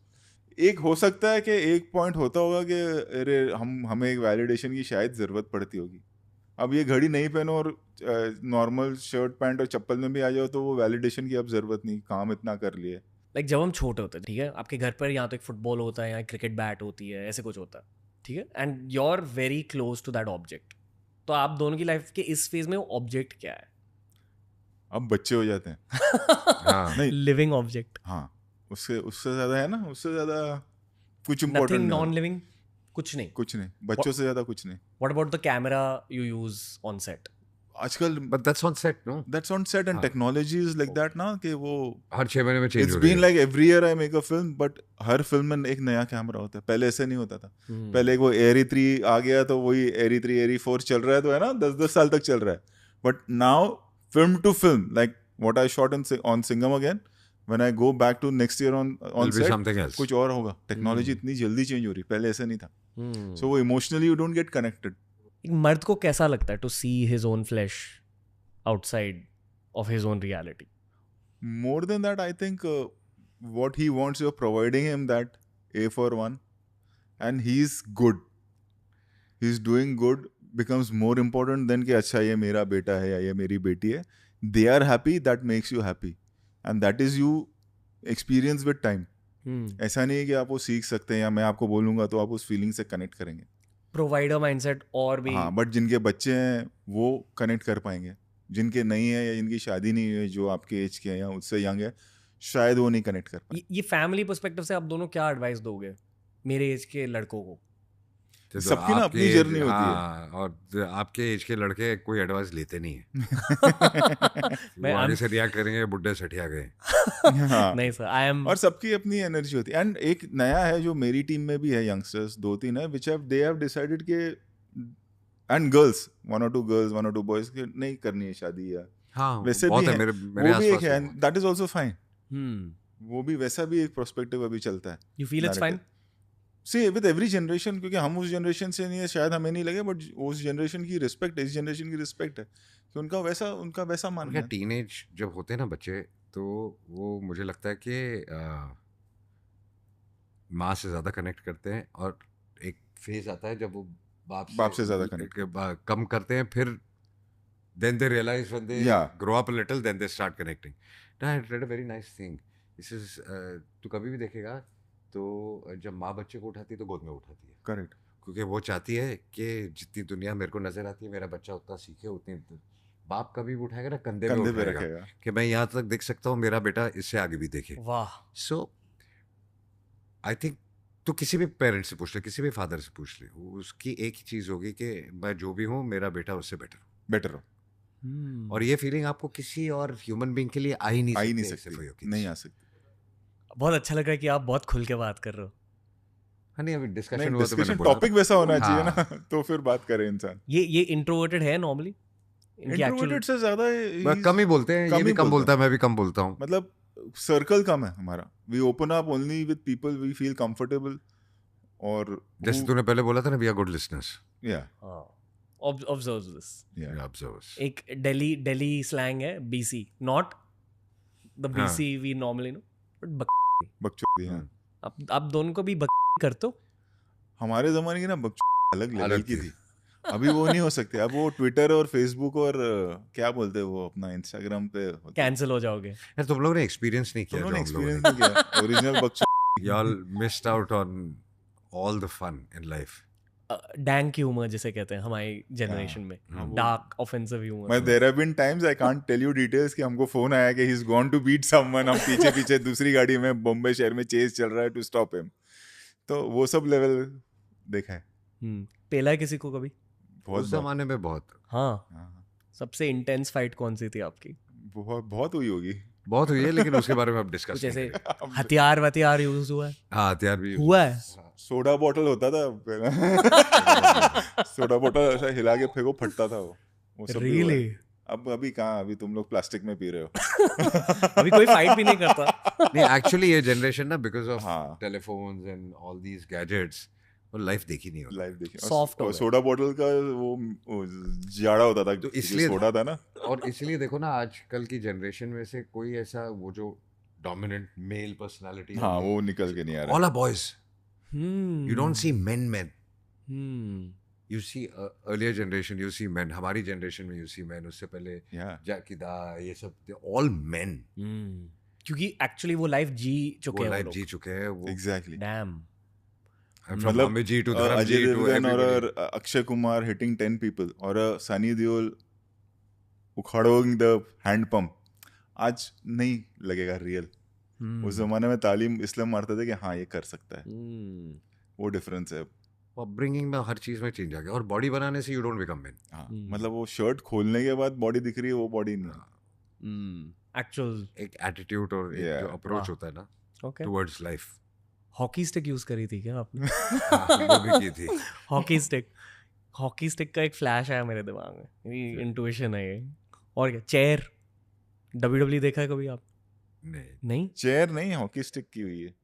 एक हो सकता है कि एक पॉइंट होता होगा कि अरे हमें एक वैलिडेशन की शायद ज़रूरत पड़ती होगी। अब ये घड़ी नहीं पहनो और नॉर्मल शर्ट पैंट और चप्पल में भी आ जाओ तो वो वैलिडेशन की अब ज़रूरत नहीं, काम इतना कर लिए। लाइक जब हम छोटे होते हैं, ठीक है, आपके घर पर यहाँ तो एक फुटबॉल होता है, यहाँ क्रिकेट बैट होती है, ऐसे कुछ होता है, ठीक है, and you are very close to that object. तो आप दोनों की लाइफ के इस फेज में वो ऑब्जेक्ट क्या है? अब बच्चे हो जाते हैं। हाँ, नहीं, लिविंग ऑब्जेक्ट। हाँ, उससे ज़्यादा है ना, उससे ज़्यादा कुछ नथिंग इम्पोर्टेंट नॉन नहीं, लिविंग, कुछ नहीं। कुछ नहीं, बच्चों से ज़्यादा कुछ नहीं। What about the camera you use on set? आजकल but that's on set, no? That's on set and technology is like that ना, कि वो हर 6 महीने में चेंज इट्स हो रही बीन है। Like every year I make a film, but her film में एक नया कैमरा होता है। पहले ऐसे नहीं होता था। पहले वो एरी 3 आ गया तो वही एरी 3 एरी 4 चल रहा है, तो है ना 10-10 साल तक चल रहा है। But now film to film, like what I shot on Singham again, when I go back to next year on Will be set, something else. कुछ और होगा। टेक्नोलॉजी इतनी जल्दी चेंज हो रही, पहले ऐसा नहीं था। सो वो emotionally you don't get connected. एक मर्द को कैसा लगता है to see his own flesh outside of his own reality? More than that, I think what he wants, you're providing him that A for one, and he's good. He's doing good becomes more important than कि अच्छा ये मेरा बेटा है या ये मेरी बेटी है. They are happy, that makes you happy, and that is you experience with time. ऐसा नहीं है कि आप वो सीख सकते हैं या मैं आपको बोलूंगा तो आप उस फीलिंग से कनेक्ट करेंगे। प्रोवाइडर माइंडसेट और भी। हाँ, बट जिनके बच्चे हैं वो कनेक्ट कर पाएंगे, जिनके नहीं है या जिनकी शादी नहीं हुई है, जो आपके एज के हैं या उससे यंग है, शायद वो नहीं कनेक्ट कर पाए। ये फैमिली पर्सपेक्टिव से आप दोनों क्या एडवाइस दोगे मेरे एज के लड़कों को? तो सबकी ना आपके अपनी जर्नी होती है। हाँ, और आपके एज के लड़के कोई एडवाइस लेते नहीं है। मैं वो आगे से रिएक्ट करेंगे, बुड्ढे सठिया गए। हाँ, नहीं सर, आई एम। और सबकी अपनी एनर्जी होती है। एंड एक नया है जो मेरी टीम में भी है, यंगस्टर्स 2-3 है, which have they have decided के, and girls 1 or 2 girls 1 or 2 boys के नहीं करनी है शादी, या हाँ, वैसे बहुत भी है है, मेरे वो भी एक आसपास है, बहुत है। That is also fine. वो भी वैसा भी एक प्रोस्पेक्टिव अभी चलता है। You feel it's fine? See with every generation, क्योंकि हम उस जनरेशन से नहीं है, शायद हमें नहीं लगे, बट उस जनरेशन की रिस्पेक्ट, इस जनरेशन की रिस्पेक्ट है कि उनका वैसा मानना है। टीनेज जब होते हैं ना बच्चे, तो वो मुझे लगता है कि माँ से ज़्यादा कनेक्ट करते हैं, और एक फेज आता है जब वो बाप से ज़्यादा कम करते हैं, फिर then they realize when they grow up a little, then they start connecting. Now I read a very nice thing. This is तू कभी भी देखेगा तो जब माँ बच्चे को उठाती है तो गोद में उठाती है। करेक्ट। क्योंकि वो चाहती है कि जितनी दुनिया मेरे को नजर आती है, मेरा बच्चा उतना सीखे, उतनी बाप कभी भी उठाएगा ना, कंधे पे उठाएगा कि मैं यहाँ तक देख सकता हूँ, मेरा बेटा इससे आगे भी देखे। वाह। सो आई थिंक तो किसी भी पेरेंट से पूछ ले, किसी भी फादर से पूछ ले, उसकी एक ही चीज़ होगी कि मैं जो भी हूँ, मेरा बेटा उससे बेटर हो। और ये फीलिंग आपको किसी और ह्यूमन बीइंग के लिए आ ही नहीं सकती, नहीं आ सकती। बहुत अच्छा लगा कि आप बहुत खुल के बात कर रहे हो। हाँ, नहीं, अभी डिस्कशन हुआ तो मैंने बोला टॉपिक वैसा होना चाहिए ना, तो फिर बात करे इंसान। ये इंट्रोवर्टेड है नॉर्मली? इंट्रोवर्टेड से ज्यादा कम ही बोलते हैं, ये भी कम बोलता है, मैं भी कम बोलता हूँ। मतलब सर्कल कम है हमारा, we open up only with people we feel comfortable. और जैसे तूने पहले बोला था ना, वी आर गुड लिसनर्स। या ऑब्जर्व दिस. Yeah. Observers. एक दिल्ली स्लैंग है BC, not the BC we normally know, but बकचोदी, हाँ. आप दोनों को भी करते हो. हमारे जमाने की ना बकचोदी अलग लेवल की थी. अभी वो नहीं हो सकते. अब वो ट्विटर और फेसबुक और क्या बोलते हैं वो अपना इंस्टाग्राम पे कैंसिल हो जाओगे. यार तुम लोगों ने एक्सपीरियंस नहीं किया. उन्होंने एक्सपीरियंस नहीं किया ओरिजिनल बकचोदी. Y'all missed out on all the fun in life. Dank humour जिसे कहते हैं हमारी जनरेशन में, डार्क ऑफेंसिव ह्यूमर. मैं there have been times I can't tell you details कि हमको फोन आया कि he is gone to beat someone. हम पीछे पीछे दूसरी गाड़ी में बॉम्बे शहर में चेस चल रहा है टू स्टॉप हिम. तो वो सब लेवल देखा है. पेला है किसी को कभी? बहुत उस जमाने में बहुत. हाँ. सबसे इंटेंस फाइट कौन सी थी आपकी? बहुत हुई होगी. बहुत हुई है, लेकिन उसके बारे में अब डिस्कस कुछ ऐसे हथियार यूज हुआ है? हाँ, हथियार भी हुआ है. सोडा बॉटल होता था. सोडा बॉटल ऐसा हिला के फेंको, फटता था वो सब. Really? अब अभी कहाँ, अभी तुम लोग प्लास्टिक में पी रहे हो. अभी कोई फाइट भी नहीं करता. नहीं, एक्चुअली ये जनरेशन ना बिकॉज ऑफ हाँ. Telephones and all these gadgets और लाइफ देखी नहीं होती. लाइफ देखी. Soft हो और गया. सोडा बॉटल का वो जाड़ा होता था, तो इसलिए सोडा था ना. और इसलिए देखो ना, आजकल की जनरेशन में से कोई ऐसा वो जो डोमिनेंट मेल पर्सनालिटी, हाँ, वो निकल के नहीं आ रहा. All are boys. You don't see men. You see earlier generation, you see men. हमारी generation में you see men. उससे पहले जाकिदा, ये सब, all men. क्योंकि एक्चुअली वो लाइफ जी चुके हैं. वो लाइफ जी चुके हैं. वो Exactly. Damn. मतलब अजय देवगन और everybody. Akshay Kumar hitting 10 people और सनी देओल उखाड़ोइंग द हैंड पंप आज नहीं लगेगा रियल. उस जमाने में तालीम इसलिए मारते थे कि हाँ ये कर सकता है. वो डिफरेंस है. अपब्रिंगिंग में हर चीज में चेंज आ गया. और बॉडी बनाने से यू डोंट बिकम मैन. हाँ, मतलब वो शर्ट खोलने के बाद बॉडी दिख रही है, वो बॉडी नहीं है. एक्चुअल एक एटीट्यूड और एक जो अप्रोच होता है ना towards life. Hockey stick use करी थी क्या आपने? वो भी की थी. हॉकी स्टिक का एक फ्लैश आया मेरे दिमाग में. मेरी इंट्यूशन है ये. और क्या, चेयर WWE देखा है कभी आप? नहीं. चेयर नहीं, हॉकी स्टिक की हुई है.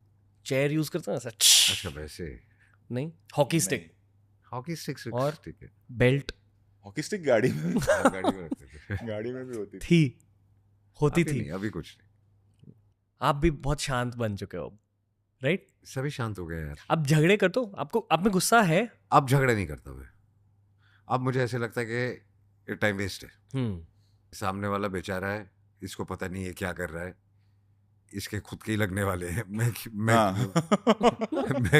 चेयर यूज करते हैं ऐसा. अच्छा वैसे नहीं, हॉकी स्टिक. हॉकी स्टिक और ठीक है. बेल्ट. हॉकी स्टिक गाड़ी में गाड़ी में रखते थे. गाड़ी में भी होती थी. अभी कुछ नहीं. आप भी बहुत शांत बन चुके हो, राइट? सभी शांत हो गए यार. अब झगड़े करते हो? आपको आप में गुस्सा है? अब झगड़े नहीं करता मैं. अब मुझे ऐसे लगता है कि ये टाइम वेस्ट है. सामने वाला बेचारा है, इसको पता नहीं है क्या कर रहा है, इसके खुद के ही लगने वाले हैं. मैं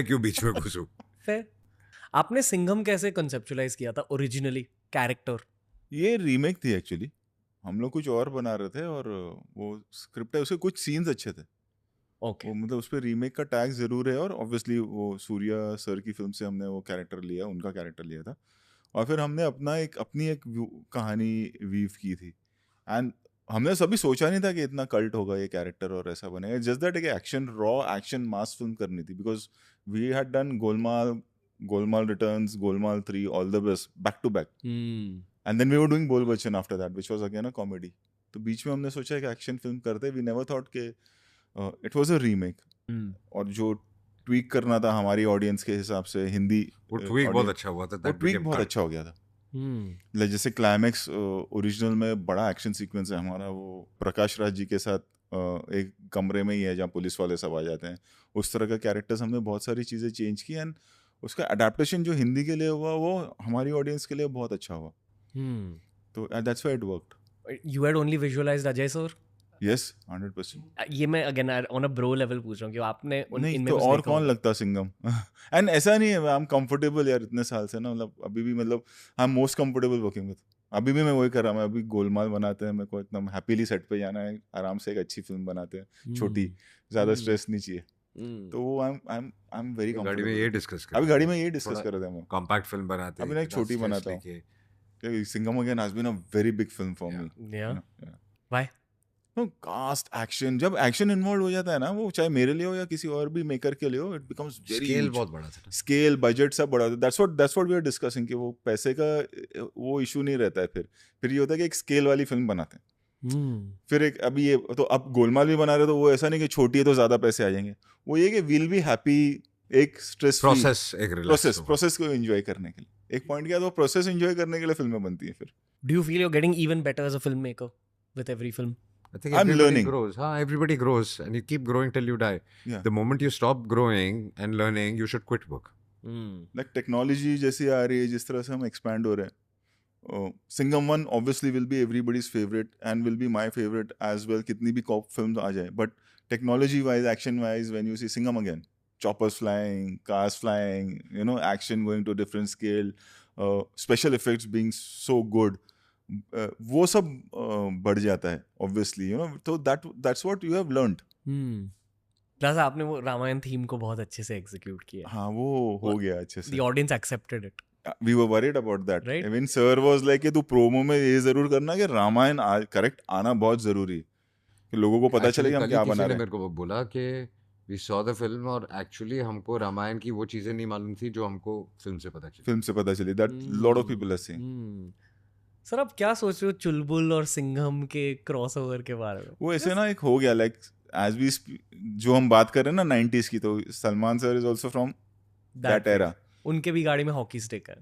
क्यों बीच में घुसूं. फिर आपने सिंघम कैसे कंसेप्चुअलाइज किया था ओरिजिनली कैरेक्टर? ये रीमेक थी एक्चुअली. हम लोग कुछ और बना रहे थे और वो स्क्रिप्ट है, उसके कुछ सीन्स अच्छे थे. ओके. वो मतलब उस पर रीमेक का टैग जरूर है. और ऑब्वियसली वो सूर्या सर की फिल्म से हमने वो कैरेक्टर लिया, उनका कैरेक्टर लिया था. और फिर हमने अपनी एक कहानी वीव की थी. एंड हमने सभी सोचा नहीं था कि इतना कल्ट होगा ये कैरेक्टर और ऐसा बनेगा. जस्ट दैट एक action, raw action mass film करनी थी. Because we had done Golmaal returns, Golmaal 3, all the best back to back. And then we were doing Bol Bachchan after that, which was again a comedy. तो बीच में हमने सोचा कि एक्शन फिल्म करते. वी नेवर थॉट कि इट वाज अ रीमेक. और जो ट्वीक करना था हमारी ऑडियंस के हिसाब से, हिंदी वो ट्वीक बहुत अच्छा हुआ था. वो ट्वीक बहुत अच्छा हो गया था. जैसे क्लाइमैक्स ओरिजिनल में बड़ा एक्शन सीक्वेंस है हमारा, वो प्रकाश राज जी के साथ एक कमरे में ही है जहाँ पुलिस वाले सब आ जाते हैं. उस तरह का कैरेक्टर्स हमने बहुत सारी चीज़ें चेंज की. एंड उसका अडेप्टेशन जो हिंदी के लिए हुआ वो हमारी ऑडियंस के लिए बहुत अच्छा हुआ. तो that's why it worked. You had only visualised Ajay sir? Yes, 100%. ये मैं again on a bro level पूछ रहा हूँ कि आपने नहीं तो और कौन लगता सिंघम. एंड ऐसा नहीं है, आई एम कंफर्टेबल यार इतने साल से ना. मतलब अभी भी, मतलब I am most comfortable working with. अभी भी मैं वही कर रहा हूँ. मैं अभी गोलमाल बनाते हैं, मेरे को एकदम हैप्पीली सेट पे जाना है, आराम से एक अच्छी फिल्म बनाते हैं, छोटी, ज़्यादा स्ट्रेस नहीं चाहिए. तो वो आई एम वेरी कंफर्टेबल. गाड़ी में ये डिस्कस कर अभी गाड़ी में ये डिस्कस कर रहे थे हम. कॉम्पैक्ट फिल्म बनाते हैं. अभी एक छोटी बनाता हूँ. Singham again has been a very big film for me. Why? No, cast action, जब एक्शन इन्वॉल्व हो जाता है ना, वो चाहे मेरे लिए हो या किसी और भी मेकर के लिए हो, इट बिकम्स वेरी स्केल बहुत बड़ा था. स्केल, बजट सब बड़ा था. That's what we are discussing कि वो पैसे का वो इशू नहीं रहता है. फिर ये होता है कि एक स्केल वाली फिल्म बनाते हैं. फिर एक अभी ये तो अब गोलमाल भी बना रहे, तो वो ऐसा नहीं कि छोटी है तो ज्यादा पैसे आ जाएंगे. वो ये कि वील बी हैप्पी, एक स्ट्रेस प्रोसेस को एंजॉय करने के लिए एक पॉइंट के बाद वो प्रोसेस एंजॉय करने के लिए फिल्में बनती हैं फिर. Do you feel you're getting even better as a filmmaker with every film? I think I'm everybody learning. grows. Everybody grows, and you keep growing till you die. Yeah. The moment you stop growing and learning, you should quit work. Like technology जैसी आ रही है, जिस तरह से हम expand हो रहे हैं. Singham 1 obviously will be everybody's favorite and will be my favorite as well. कितनी भी कॉप फिल्म आ जाए, but technology wise, action wise, when you see Singham again, choppers flying, cars flying, you know, action going to a different scale, special effects being so good, वो सब बढ़ जाता है obviously, you know. So that's what you have learned. Plus आपने वो Ramayan theme को बहुत अच्छे से एग्जीक्यूट किया. हाँ, वो हो गया अच्छे से. The audience accepted it. We were worried about that. Right. Even sir was like कि तू प्रोमो में ये जरूर करना कि रामायण करेक्ट आना बहुत जरूरी है, कि लोगों को पता चले कि हम क्या बना रहे हैं. मेरे को बोला कि we saw the film और actually हमको रामायण की वो चीजें नहीं मालूम थी जो हमको फिल्म से पता चली. That lot of people are saying. Sir आप क्या सोच रहे हो चुलबुल और सिंघम के क्रॉसओवर के बारे में? वो ऐसे ना एक हो गया लाइक एज वी जो हम बात कर रहे हैं ना 90s की, तो Salman sir is also from that era. उनके भी गाड़ी में हॉकी स्टिक है.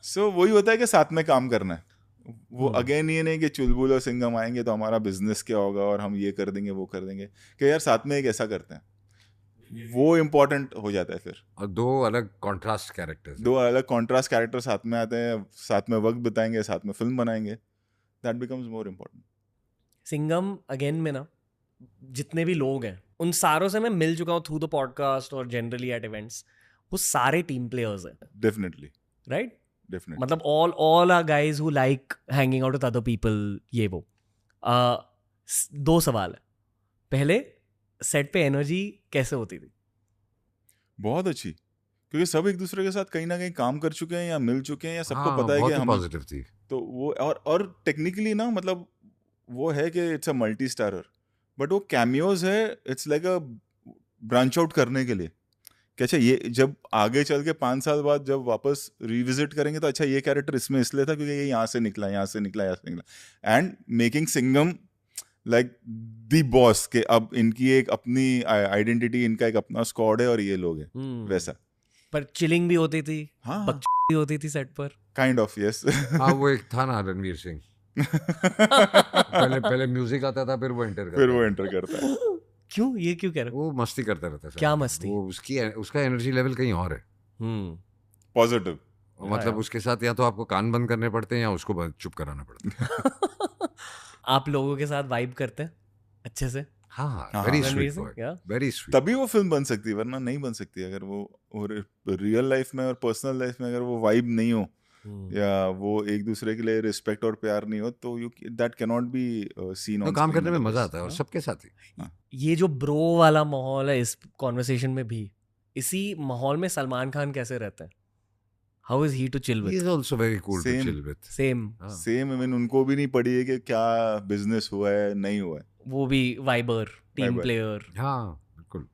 सो वही होता है कि साथ में काम करना है. वो अगेन ये नहीं कि चुलबुल और सिंघम आएंगे तो हमारा बिजनेस क्या होगा और हम ये कर देंगे वो कर देंगे, कि यार साथ में एक ऐसा करते हैं, वो इम्पोर्टेंट हो जाता है फिर. और दो अलग कॉन्ट्रास्ट कैरेक्टर साथ में आते हैं, साथ में वक्त बिताएंगे, साथ में फिल्म बनाएंगे. That becomes more important. Singham again में ना जितने भी लोग हैं उन सारों से मैं मिल चुका हूँ थ्रू द पॉडकास्ट और जनरली एट इवेंट्स. वो सारे टीम प्लेयर्स हैं. डेफिनेटली. राइट. Definitely. मतलब all are guys who like hanging out with other people. ये वो 2 सवाल है. पहले सेट पे एनर्जी कैसे होती थी? बहुत अच्छी, क्योंकि सब एक दूसरे के साथ कहीं ना कहीं काम कर चुके हैं या मिल चुके हैं या सबको पता है कि हम पॉजिटिव थी. तो वो और टेक्निकली ना, मतलब वो है कि it's a multi starrer, but वो कैमियोज है. It's like a branch out करने के लिए कि अच्छा ये जब आगे चल के 5 साल बाद जब वापस रिविजिट करेंगे तो अच्छा ये कैरेक्टर इसमें इसलिए था क्योंकि ये यहाँ से निकला. And making Singham like the boss के अब इनकी एक अपनी आइडेंटिटी, इनका एक अपना स्क्वाड है और ये लोग हैं वैसा. पर चिलिंग भी होती थी. हाँ, भी होती थी सेट पर. Kind of yes. हाँ, वो एक था ना रणवीर सिंह. पहले म्यूजिक आता था, फिर वो एंटर करता है. क्यों कह रहे हो? वो मस्ती करता रहता है. क्या मस्ती? वो उसका एनर्जी लेवल कहीं और है. पॉजिटिव. मतलब उसके साथ या तो आपको कान बंद करने पड़ते हैं या उसको चुप कराना पड़ता है. आप लोगों के साथ वाइब करते हैं अच्छे से? हाँ, वेरी स्वीट. तभी वो फिल्म बन सकती है, वरना नहीं बन सकती. अगर वो रियल लाइफ में और पर्सनल लाइफ में अगर वो वाइब नहीं हो या वो एक दूसरे के लिए रिस्पेक्ट और प्यार नहीं हो, तो that can not be seen on. काम करने में मजा आता है और सबके साथ ही. ये जो ब्रो वाला माहौल है इस कॉन्वर्सेशन में भी, इसी माहौल में सलमान खान कैसे रहते हैं? How is he to chill with? He is also very cool to chill with. Same even उनको भी नहीं पड़ी है कि क्या बिजनेस हुआ है नहीं हुआ है. वो भी वाइबर, टीम प्लेयर. हाँ बिल्कुल.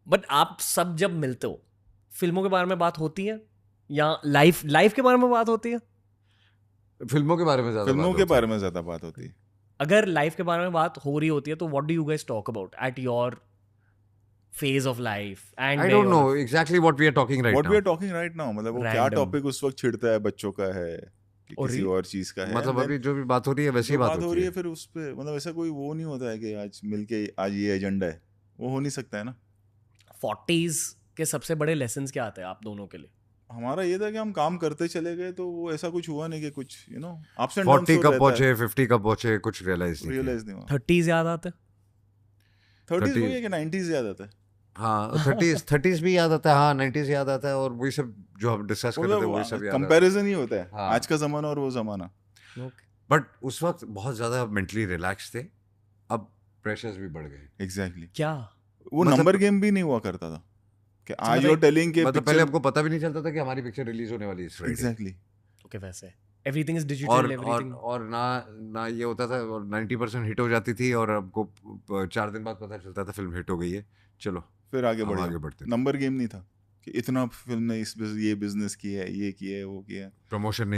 बट आप सब जब मिलते हो, फिल्मों के बारे में बात होती है या लाइफ के बारे में बात होती है? फिल्मों के बारे में ज्यादा बात होती है. अगर लाइफ के बारे में बात हो रही होती है तो what do you guys talk about at your phase of life? And I don't know exactly what we are talking right now. मतलब वो क्या टॉपिक उस वक्त छिड़ता है, बच्चों का है कि किसी और चीज का है. मतलब अभी जो भी बात हो रही है वैसी बात हो रही है. फिर उस पे मतलब ऐसा कोई वो नहीं होता है कि आज मिलके आज ये एजेंडा है, वो हो नहीं सकता है ना. 40s के सबसे बड़े लेसन्स क्या आते हैं आप दोनों के लिए? हमारा ये था कि हम काम करते चले गए, तो वो ऐसा कुछ हुआ नहीं कि कुछ अप्स एंड डाउन्स 40 कब पहुंचे, 50 कब पहुंचे, कुछ रियलाइज नहीं हुआ. 30s याद आते हैं? 30s वही है कि 90s याद आता है. हाँ, 30s भी याद आता है. हाँ, 90s याद आता है. और वही सब जो हम डिस्कस कर रहे थे वही सब याद आता है. कंपैरिजन ही होता है. हाँ. आज का जमाना और वो जमाना. बट उस वक्त बहुत ज्यादा मेंटली रिलैक्स थे. अब प्रेशर्स भी बढ़ गए. एग्जैक्टली. क्या वो नंबर गेम भी नहीं हुआ करता था कि आज यू टेलिंग के मतलब पहले आपको पता भी नहीं चलता था कि हमारी पिक्चर रिलीज होने वाली है इस फ्राइडे. एग्जैक्टली. ओके, वैसे एवरीथिंग इज डिजिटल. एवरीथिंग और ना ये होता था और 90% हिट हो जाती थी और आपको 4 दिन बाद पता चलता था फिल्म हिट हो गई है, चलो फिर आगे बढ़ते. नंबर गेम नहीं था कि इतना फिल्म ने ये बिजनेस किया है, ये किया है, वो किया है. प्रमोशन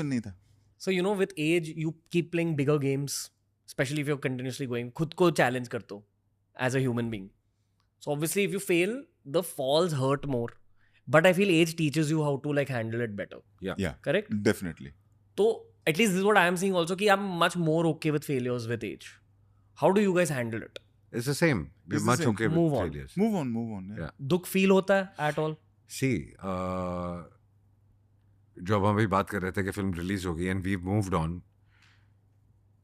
नहीं था. So you know with as you keep playing bigger games, specially if you are continuously going, खुद को चैलेंज करते हो as a human being. So obviously if you fail the falls hurt more but I feel age teaches you how to like handle it better. Yeah, Correct? definitely. So at least this is what I am seeing also, कि I'm much more okay with failures with age. How do you guys handle it? It's the same. We're It's the much same. okay Move with on. failures. Move on. Yeah. दुख feel होता है at all? See, जो अब हम अभी बात कर रहे थे कि फिल्म रिलीज होगी एंड वी मूव्ड ऑन,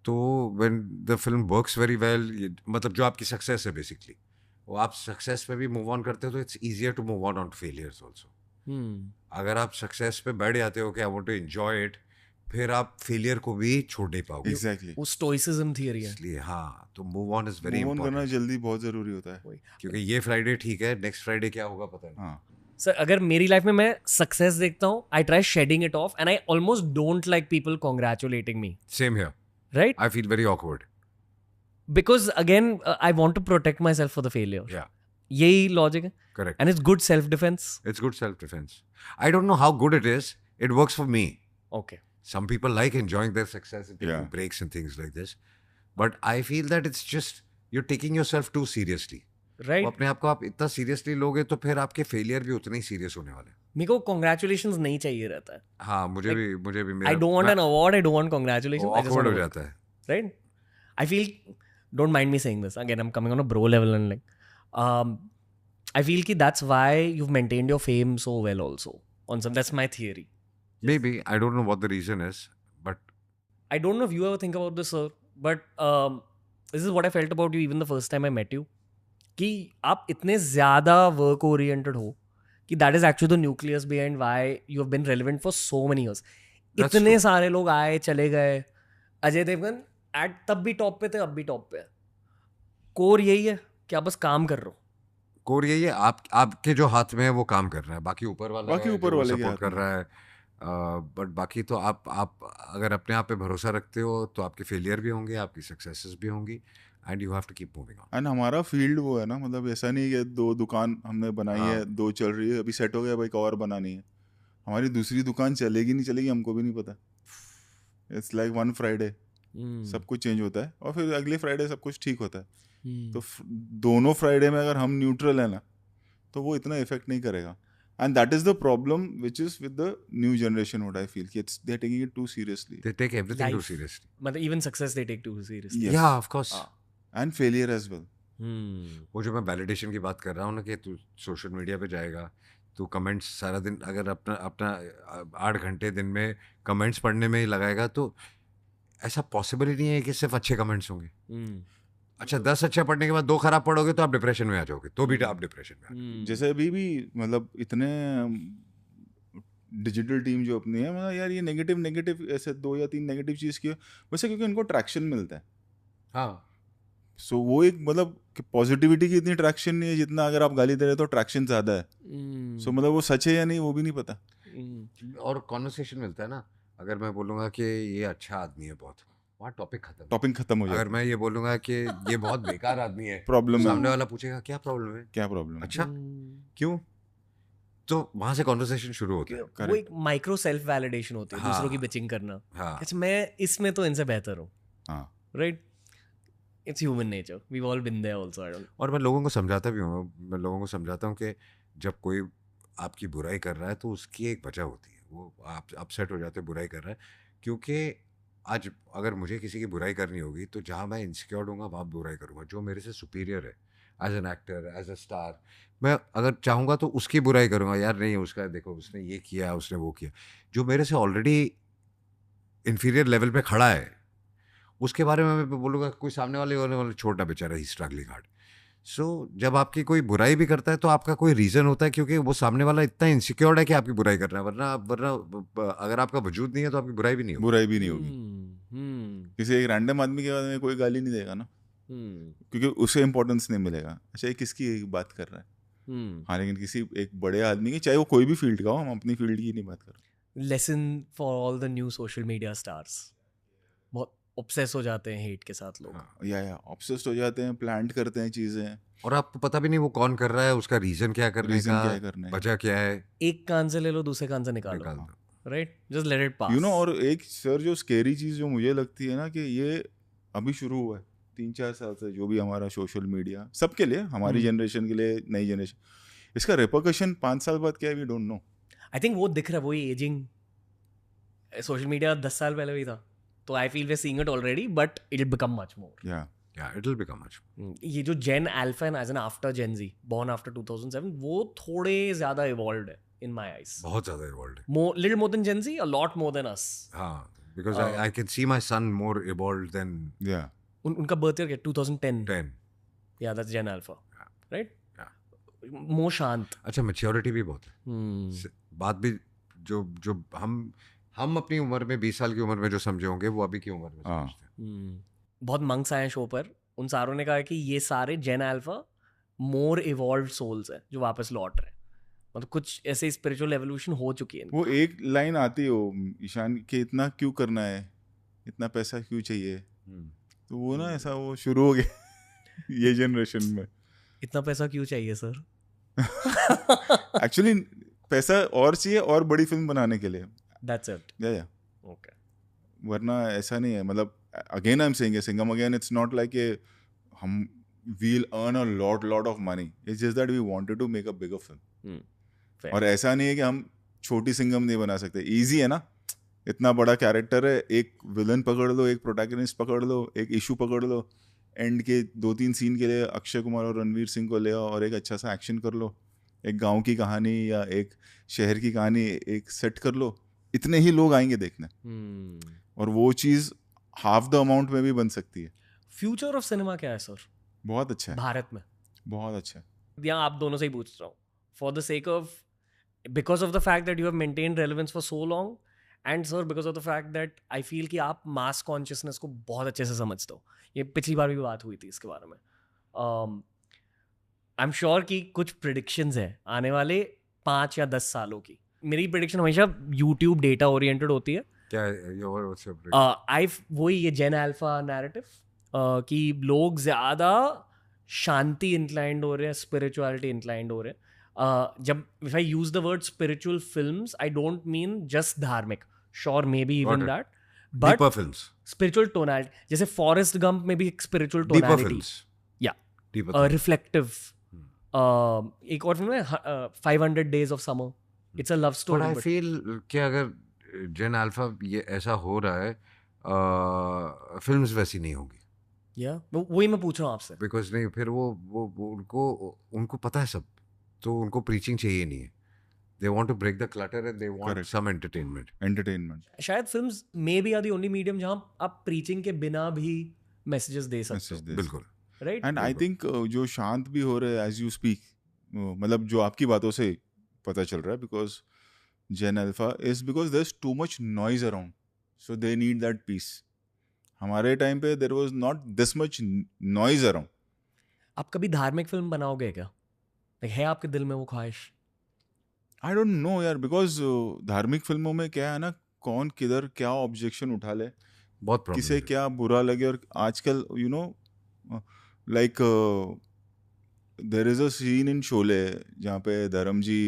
तो when the film works very well, मतलब जो आपकी सक्सेस है बेसिकली, वो आप सक्सेस पे भी मूव ऑन करते हो तो it's easier to move on failures also. अगर आप सक्सेस पे बैठ जाते हो कि I want to enjoy it, फिर आप फेलियर को भी छोड़ नहीं पाओगे. Exactly. वो stoicism theory है. इसलिए हाँ, तो move on is very Move on करना इंपॉर्टेंट, जल्दी बहुत जरूरी होता है. क्योंकि ये फ्राइडे ठीक है, नेक्स्ट फ्राइडे क्या होगा पता नहीं. हाँ. सर अगर मेरी लाइफ में मैं सक्सेस देखता हूँ, I try shedding it off and I almost don't like people congratulating me, same here, right? I feel very awkward. Because again I want to protect myself for the failure. या यही logic है. Correct. And it's good self defence. It's good self-defense. I don't know how good it is. It works for me. Okay. Some people like enjoying their success and taking Yeah. breaks and things like this. But I feel that it's just you're taking yourself too seriously. Right. वो अपने आप को आप इतना seriously लोगे तो फिर आपके फेलियर भी उतने ही सीरियस होने वाले हैं. मेरे को कॉन्ग्रेचुलेशंस नहीं चाहिए रहता है. हाँ, मुझे भी I don't want an award, I don't want congratulations. I just awkward हो वांट, जाता है. right? I feel, don't mind me saying this again, I'm coming on a bro level and like I feel ki that's why you've maintained your fame so well also on some, that's my theory. Maybe I don't know what the reason is, but I don't know if you ever think about this, sir, but this is what I felt about you even the first time I met you, कि आप इतने ज़्यादा work oriented हो कि that is actually the nucleus behind why you have been relevant for so many years. That's इतने true. सारे लोग आए चले गए. अजय देवगन तब भी टॉप पे थे, अब भी टॉप पे है. कोर यही है कि आप बस काम कर रहे हो. कोर यही है, आपके जो हाथ में है वो काम कर रहा है, बाकी ऊपर वाला बाकी है ऊपर जो वाले के सपोर्ट हाथ कर में. रहा है. बट बाकी तो आप अगर अपने आप पे भरोसा रखते हो तो आपके फेलियर भी होंगे, आपकी सक्सेसेस भी होंगी, and you have to keep moving on. And हमारा फील्ड वो है ना, मतलब ऐसा नहीं कि 2 दुकान हमने बनाई हाँ. है, 2 चल रही है, अभी सेट हो गया भाई, एक और बनानी है. हमारी दूसरी दुकान चलेगी नहीं चलेगी हमको भी नहीं पता. इट्स लाइक वन फ्राइडे सब कुछ चेंज होता है और फिर अगले फ्राइडे सब कुछ ठीक होता है. तो दोनों फ्राइडे में अगर हम न्यूट्रल है ना तो वो इतना इफेक्ट नहीं करेगा. And that is the problem which is with the new generation. What I feel कि it's they are taking it too seriously they take everything too Life. Seriously. मतलब even success they take too seriously. Yes. Yeah of course. And failure as well. वो जो मैं validation की बात कर रहा हूँ ना, कि तू सोशल मीडिया पे जाएगा, तू कमेंट्स सारा दिन अगर अपना 8 घंटे दिन में कमेंट्स पढ़ने में ही लगाएगा तो ऐसा पॉसिबल ही नहीं है कि सिर्फ अच्छे कमेंट्स होंगे. अच्छा, 10 अच्छा पढ़ने के बाद 2 खराब पढ़ोगे तो आप डिप्रेशन में आ जाओगे, तो भी आप डिप्रेशन में आ जाओगे. जैसे अभी भी मतलब इतने डिजिटल टीम जो अपनी है, मतलब यार ये नेगेटिव ऐसे 2 या 3 नेगेटिव चीज़ की वैसे, क्योंकि इनको ट्रैक्शन मिलता है. हाँ. सो वो एक मतलब पॉजिटिविटी की इतनी ट्रैक्शन नहीं है जितना अगर आप गाली दे रहे हो तो ट्रैक्शन ज़्यादा है. सो मतलब वो सच है या नहीं वो भी नहीं पता. और कॉन्वर्सेशन मिलता है ना. अगर मैं बोलूँगा कि ये अच्छा आदमी है बहुत, वहाँ टॉपिक खत्म. टॉपिक खत्म हो अगर जाएगा. मैं ये बोलूँगा कि ये बहुत बेकार आदमी है, प्रॉब्लम सामने है. वाला पूछेगा क्या प्रॉब्लम है. क्या प्रॉब्लम है? अच्छा, क्यों? तो वहां से कॉन्वर्सेशन शुरू होता है. वो एक माइक्रो सेल्फ वैलिडेशन होती है, हाँ. दूसरों की बिचिंग करना. हाँ. अच्छा मैं इसमें तो इनसे बेहतर हूँ. हाँ. Right. It's human nature, we all been there also. I don't. और मैं लोगों को समझाता भी हूँ. मैं लोगों को समझाता हूँ कि जब कोई आपकी बुराई कर रहा है तो उसकी एक वजह होती है. वो आप अपसेट हो जाते हो बुराई कर रहा है, क्योंकि आज अगर मुझे किसी की बुराई करनी होगी तो जहाँ मैं इनसिक्योर हूँगा वहाँ बुराई करूँगा. जो मेरे से सुपीरियर है as an actor, as a star, मैं अगर चाहूँगा तो उसकी बुराई करूँगा. यार नहीं, उसका देखो उसने ये किया, उसने वो किया. जो मेरे से ऑलरेडी इन्फीरियर लेवल पे खड़ा है उसके बारे में मैं बोलूँगा कोई सामने वाले छोटा बेचारा ही स्ट्रगलिंग हार्ड. सो जब आपकी कोई बुराई भी करता है तो आपका कोई रीज़न होता है, क्योंकि वो सामने वाला इतना इनसिक्योर्ड है कि आपकी बुराई कर रहा है. वरना अगर आपका वजूद नहीं है तो आपकी बुराई भी नहीं होगी. बुराई भी नहीं होगी. किसी एक रैंडम आदमी के बारे में कोई गाली नहीं देगा ना, क्योंकि उसे इम्पोर्टेंस नहीं मिलेगा. अच्छा ये किसकी बात कर रहा है. हाँ, लेकिन किसी एक बड़े आदमी की, चाहे वो कोई भी फील्ड का हो, हम अपनी फील्ड की नहीं बात कर रहे. Lesson for all the new social media stars. बहुत ऑब्सेस हो जाते हैं हेट के साथ लोग. या ऑब्सेस्ड हो जाते हैं, प्लांट करते हैं चीज़ें, और आपको पता भी नहीं वो कौन कर रहा है, उसका रीज़न क्या करने रीज़न का, क्या करना है, वजह क्या है. एक कान से ले लो, दूसरे कान से निकाल निकाल दो. दो. Right, just let it pass. You know. और एक सर जो स्केरी चीज़ जो मुझे लगती है ना, कि ये अभी शुरू हुआ है 3-4 साल से, जो भी हमारा सोशल मीडिया सबके लिए, हमारी जनरेशन के लिए, नई जनरेशन, इसका रिपरकशन 5 साल बाद क्या है, we don't know. I think वो दिख रहा है, वही एजिंग. सोशल मीडिया 10 साल पहले भी था, तो I feel we are seeing it already, but it will become much more. Yeah Yeah, it'll become much. ये जो gen alpha and as an after gen Z, born after 2007, वो थोड़े ज्यादा इवॉल्व्ड है इन माय आईज. बहुत ज़्यादा evolved है. More, little more than Gen Z, a lot more than us. हाँ, because I can see my son more evolved than या उनका birth year क्या 2010? 10. Yeah, that's Gen Alpha, right? Yeah. More शांत. अच्छा, maturity भी बहुत है. बात भी जो हम अपनी उम्र में 20 साल की उम्र में जो समझे होंगे वो अभी की उम्र में समझते हैं. बहुत मंक्स आए शो पर, उन सारों ने कहा कि ये सारे जेन अल्फा मोर इवॉल्व्ड सोल्स हैं जो वापस लौट रहे हैं. मतलब कुछ ऐसे स्पिरिचुअल एवोल्यूशन हो चुकी है. वो एक लाइन आती है वो ईशान के, इतना क्यों करना है, इतना पैसा क्यों चाहिए, तो वो ना ऐसा वो शुरू हो गया ये जनरेशन में. इतना पैसा क्यों चाहिए सर? एक्चुअली पैसा और चाहिए और बड़ी फिल्म बनाने के लिए. That's it. या Okay. वरना ऐसा नहीं है. मतलब again I am saying Singham again, it's not like a हम we'll earn a lot of money. It's just that we wanted to make a bigger film. Fair. और ऐसा नहीं है कि हम छोटी सिंगम नहीं बना सकते. इजी है ना, इतना बड़ा कैरेक्टर है, एक विलन पकड़ लो, एक प्रोटैगनिस्ट पकड़ लो, एक इशू पकड़ लो, एंड के 2-3 सीन के लिए अक्षय कुमार और रणवीर सिंह को ले आओ और एक अच्छा सा एक्शन कर लो, एक गांव की कहानी या एक शहर की कहानी एक सेट कर लो, इतने ही लोग आएंगे देखने. और वो चीज़ हाफ द अमाउंट में भी बन सकती है. फ्यूचर ऑफ सिनेमा क्या है सर बहुत अच्छा है, भारत में? बहुत अच्छा है. यहाँ आप दोनों से ही पूछ रहा हूँ, for the sake of, because of the fact that you have maintained relevance for so long, and sir because of the fact that I feel कि आप मास कॉन्शियसनेस को बहुत अच्छे से समझते हो. ये पिछली बार भी बात हुई थी इसके बारे में. आई एम श्योर कि कुछ प्रिडिक्शंस है आने वाले 5 या 10 सालों की. मेरी प्रिडिक्शन हमेशा यूट्यूब डेटा ओरिएंटेड होती है. क्या है वही ये जेन अल्फा नैरेटिव कि लोग ज़्यादा शांति इंक्लाइंड हो रहे हैं, स्पिरिचुअलिटी इंक्लाइंड हो रहे हैं. जब if I use the word spiritual films, I don't mean just धार्मिक, sure maybe even that, but spiritual tonality. जैसे फॉरेस्ट गंप में भी एक स्पिरिचुअल टोनैलिटी, या रिफ्लेक्टिव. एक और फिल्म है 500 Days of Summer, it's a love story. I feel कि अगर जेन अल्फा ये ऐसा हो रहा है, फिल्म्स वैसी नहीं होगी. या वही मैं पूछ रहा हूँ आपसे. बिकॉज नहीं, फिर वो उनको पता है सब, तो उनको प्रीचिंग चाहिए नहीं है. They want to break the clutter and they want some entertainment. शायद films maybe are the only medium जहाँ आप प्रीचिंग के बिना भी मैसेजेस दे सकते हो. बिल्कुल, राइट. एंड आई थिंक जो शांत भी हो रहे हैं एज यू स्पीक, मतलब जो आपकी बातों से पता चल रहा है, because gen alpha is because there is too much noise around, so they need that peace. हमारे टाइम पे there was not this much noise around. आप कभी धार्मिक फिल्म बनाओगे क्या? है आपके दिल में वो ख्वाहिश? आई डोंट नो यार, बिकॉज धार्मिक फिल्मों में क्या है ना, कौन किधर क्या ऑब्जेक्शन उठा ले, बहुत प्रॉब्लम किसे क्या बुरा लगे. और आजकल you know like there is a scene in Sholay जहाँ पे धर्म जी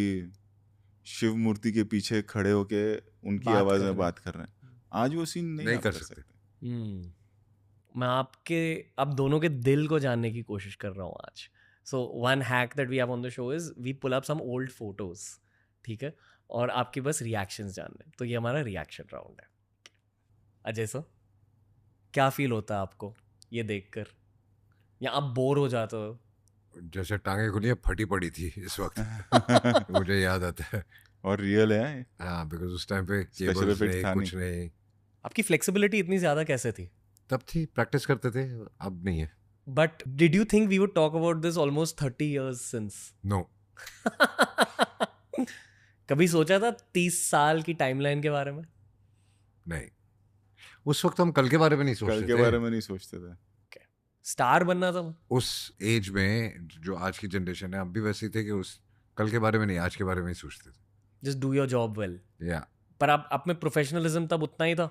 शिव मूर्ति के पीछे खड़े होके उनकी आवाज में बात कर रहे हैं. आज वो सीन नहीं कर सकते. मैं आप दोनों के दिल को जानने की कोशिश कर रहा हूँ आज. So one hack that we have on the show is we pull up some old photos, ठीक है, और आपके बस रिएक्शंस जानने. तो ये हमारा रिएक्शन राउंड है. अजय सर, क्या फील होता है आपको ये देखकर, या आप बोर हो जाते हो? जैसे टांगे खुली फटी पड़ी थी इस वक्त. मुझे याद आता है. और रियल है. हाँ, बिकॉज उस टाइम पे केबल्स नहीं, कुछ नहीं. आपकी फ्लेक्सिबिलिटी इतनी ज़्यादा कैसे थी? तब थी, प्रैक्टिस करते थे, अब नहीं है. But did you think we would talk about this almost 30 years since? No. कभी सोचा था 30 साल की टाइमलाइन के बारे में? नहीं, उस वक्त हम कल के बारे में नहीं सोचते थे. स्टार बनना था उस एज में. जो आज की जनरेशन है, हम भी वैसे थे कि उस कल के बारे में नहीं, आज के बारे में ही सोचते थे. Just do your job well. या पर आप में प्रोफेशनलिज्म तब उतना ही था?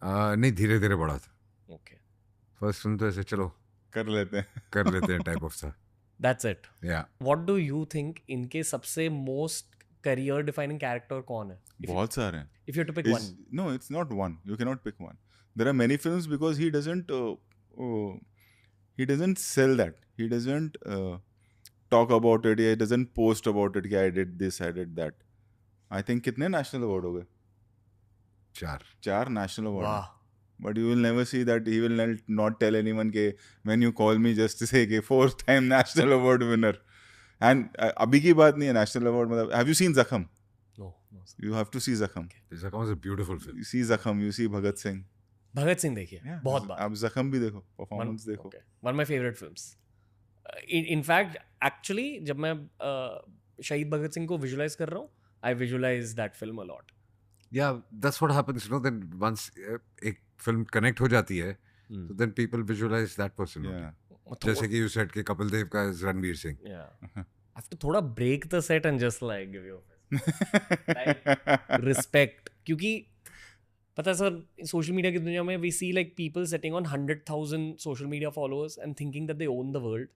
नहीं, धीरे धीरे बढ़ा था. ओके. फर्स्ट सुन तो ऐसे चलो कर लेते हैं टाइप ऑफ था. That's it. या व्हाट डू यू थिंक इनके सबसे मोस्ट करियर डिफाइनिंग कैरेक्टर कौन है? बहुत सारे हैं. If you have to pick one. No, it's not one. You can not pick one. There are many films because he doesn't sell that. He doesn't talk about it, he doesn't post about it कि I did this, I did that. I think कितने national award हो गए? 4 national award. वाह. But you will never see that. He will not tell anyone के when you call me just to say कि 4th time national award winner. And अभी की बात नहीं है national award मतलब. Have you seen Zakham? No. You have to see Zakham. Zakham was a beautiful film. You see Zakham, you see Bhagat Singh. Bhagat Singh देखिए. Yeah, बहुत बार. आप Zakham भी देखो, performance देखो. Okay. One of my favorite films. In fact, actually, जब मैं शहीद भगत सिंह को visualize कर रहा हूँ, I visualize that film a lot. Yeah, that's what happens, you know. Then once एक film connect हो जाती है, so then people visualize that person. Yeah. जैसे कि you said कि कपिल देव का is Ranveer Singh. Yeah. I have to थोड़ा break the set and just like give you like respect. क्योंकि पता है सर सोशल मीडिया की दुनिया में we see like people setting on 100,000 social media followers and thinking that they own the world,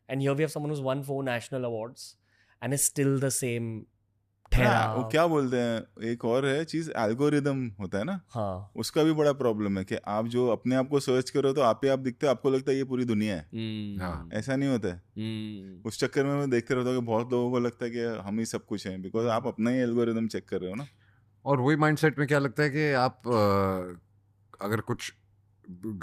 and here we have someone who's won 4 national awards and is still the same ठहरा. वो क्या बोलते हैं, एक और है चीज, एल्गोरिदम होता है ना. हाँ. उसका भी बड़ा प्रॉब्लम है कि आप जो अपने आप को सर्च करो तो आप ही आप दिखते हो, आपको लगता है ये पूरी दुनिया है. हाँ. ऐसा नहीं होता है. उस चक्कर में मैं देखते रहता हूँ कि बहुत लोगों को लगता है कि हम ही सब कुछ हैं, बिकॉज आप अपना ही एल्गोरिदम चेक कर रहे हो ना. और वही माइंडसेट में क्या लगता है कि आप अगर कुछ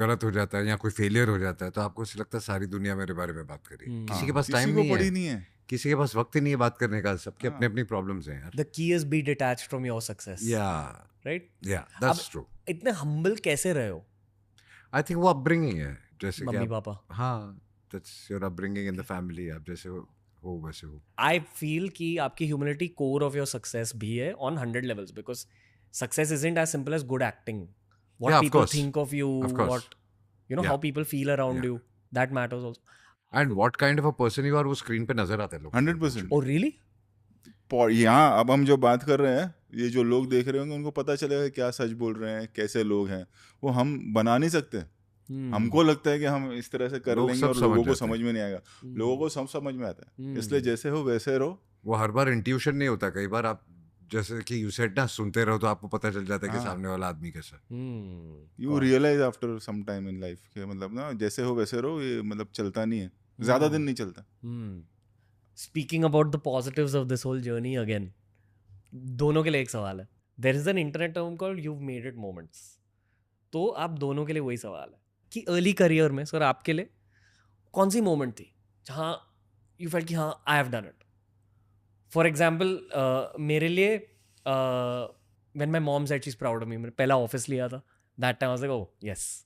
गलत हो जाता है या कोई फेलियर हो जाता है तो आपको ऐसा लगता है सारी दुनिया मेरे बारे में बात कर रही है. किसी के पास टाइम नहीं है, किसी के पास वक्त ही नहीं है बात करने का. सबके अपने अपनी प्रॉब्लम्स हैं यार. The key is be detached from your success. Yeah, Right? yeah, that's true. इतने humble कैसे रहे हो? I think वो अपब्रिंगिंग है, जैसे कि मम्मी पापा. हाँ, that's your upbringing in the family. आप जैसे हो वैसे हो. I feel कि आपकी humility core of your success भी है on 100 levels, because success isn't as simple as good acting. What Yeah, of people course. think of you, Of course. what how Yeah. people feel around Yeah. you, that matters also. And what kind of a person you are वो screen पे नजर आता है लोग. 100%. Oh really? यहाँ अब हम जो बात कर रहे हैं, ये जो लोग देख रहे होंगे उनको पता चलेगा क्या सच बोल रहे हैं, कैसे लोग हैं. वो हम बना नहीं सकते. हमको लगता है कि हम इस तरह से कर लोग लेंगे सब और समझ लोगों को जाते समझ में नहीं आएगा. लोगों को सब समझ में आता है. इसलिए जैसे हो वैसे रहो. वो हर बार इंट्यूशन नहीं होता. कई बार आप जैसे कि यू सेड ना, सुनते रहो तो आपको पता चल जाता है कि सामने वाला आदमी कैसा. You realise after some time in life कि मतलब ना जैसे हो वैसे रहो, ये मतलब चलता नहीं है, ज्यादा दिन नहीं चलता. Speaking about the positives of this whole journey again, दोनों के लिए एक सवाल है. There is an internet term called you've made it moments. तो आप दोनों के लिए वही सवाल है कि अर्ली करियर में सर आपके लिए कौन सी मोमेंट थी जहाँ यू फेल्ट कि हाँ I have done it. For example मेरे लिए when my mom said she is proud of me, मैंने पहला ऑफिस लिया था, that time I was like oh yes.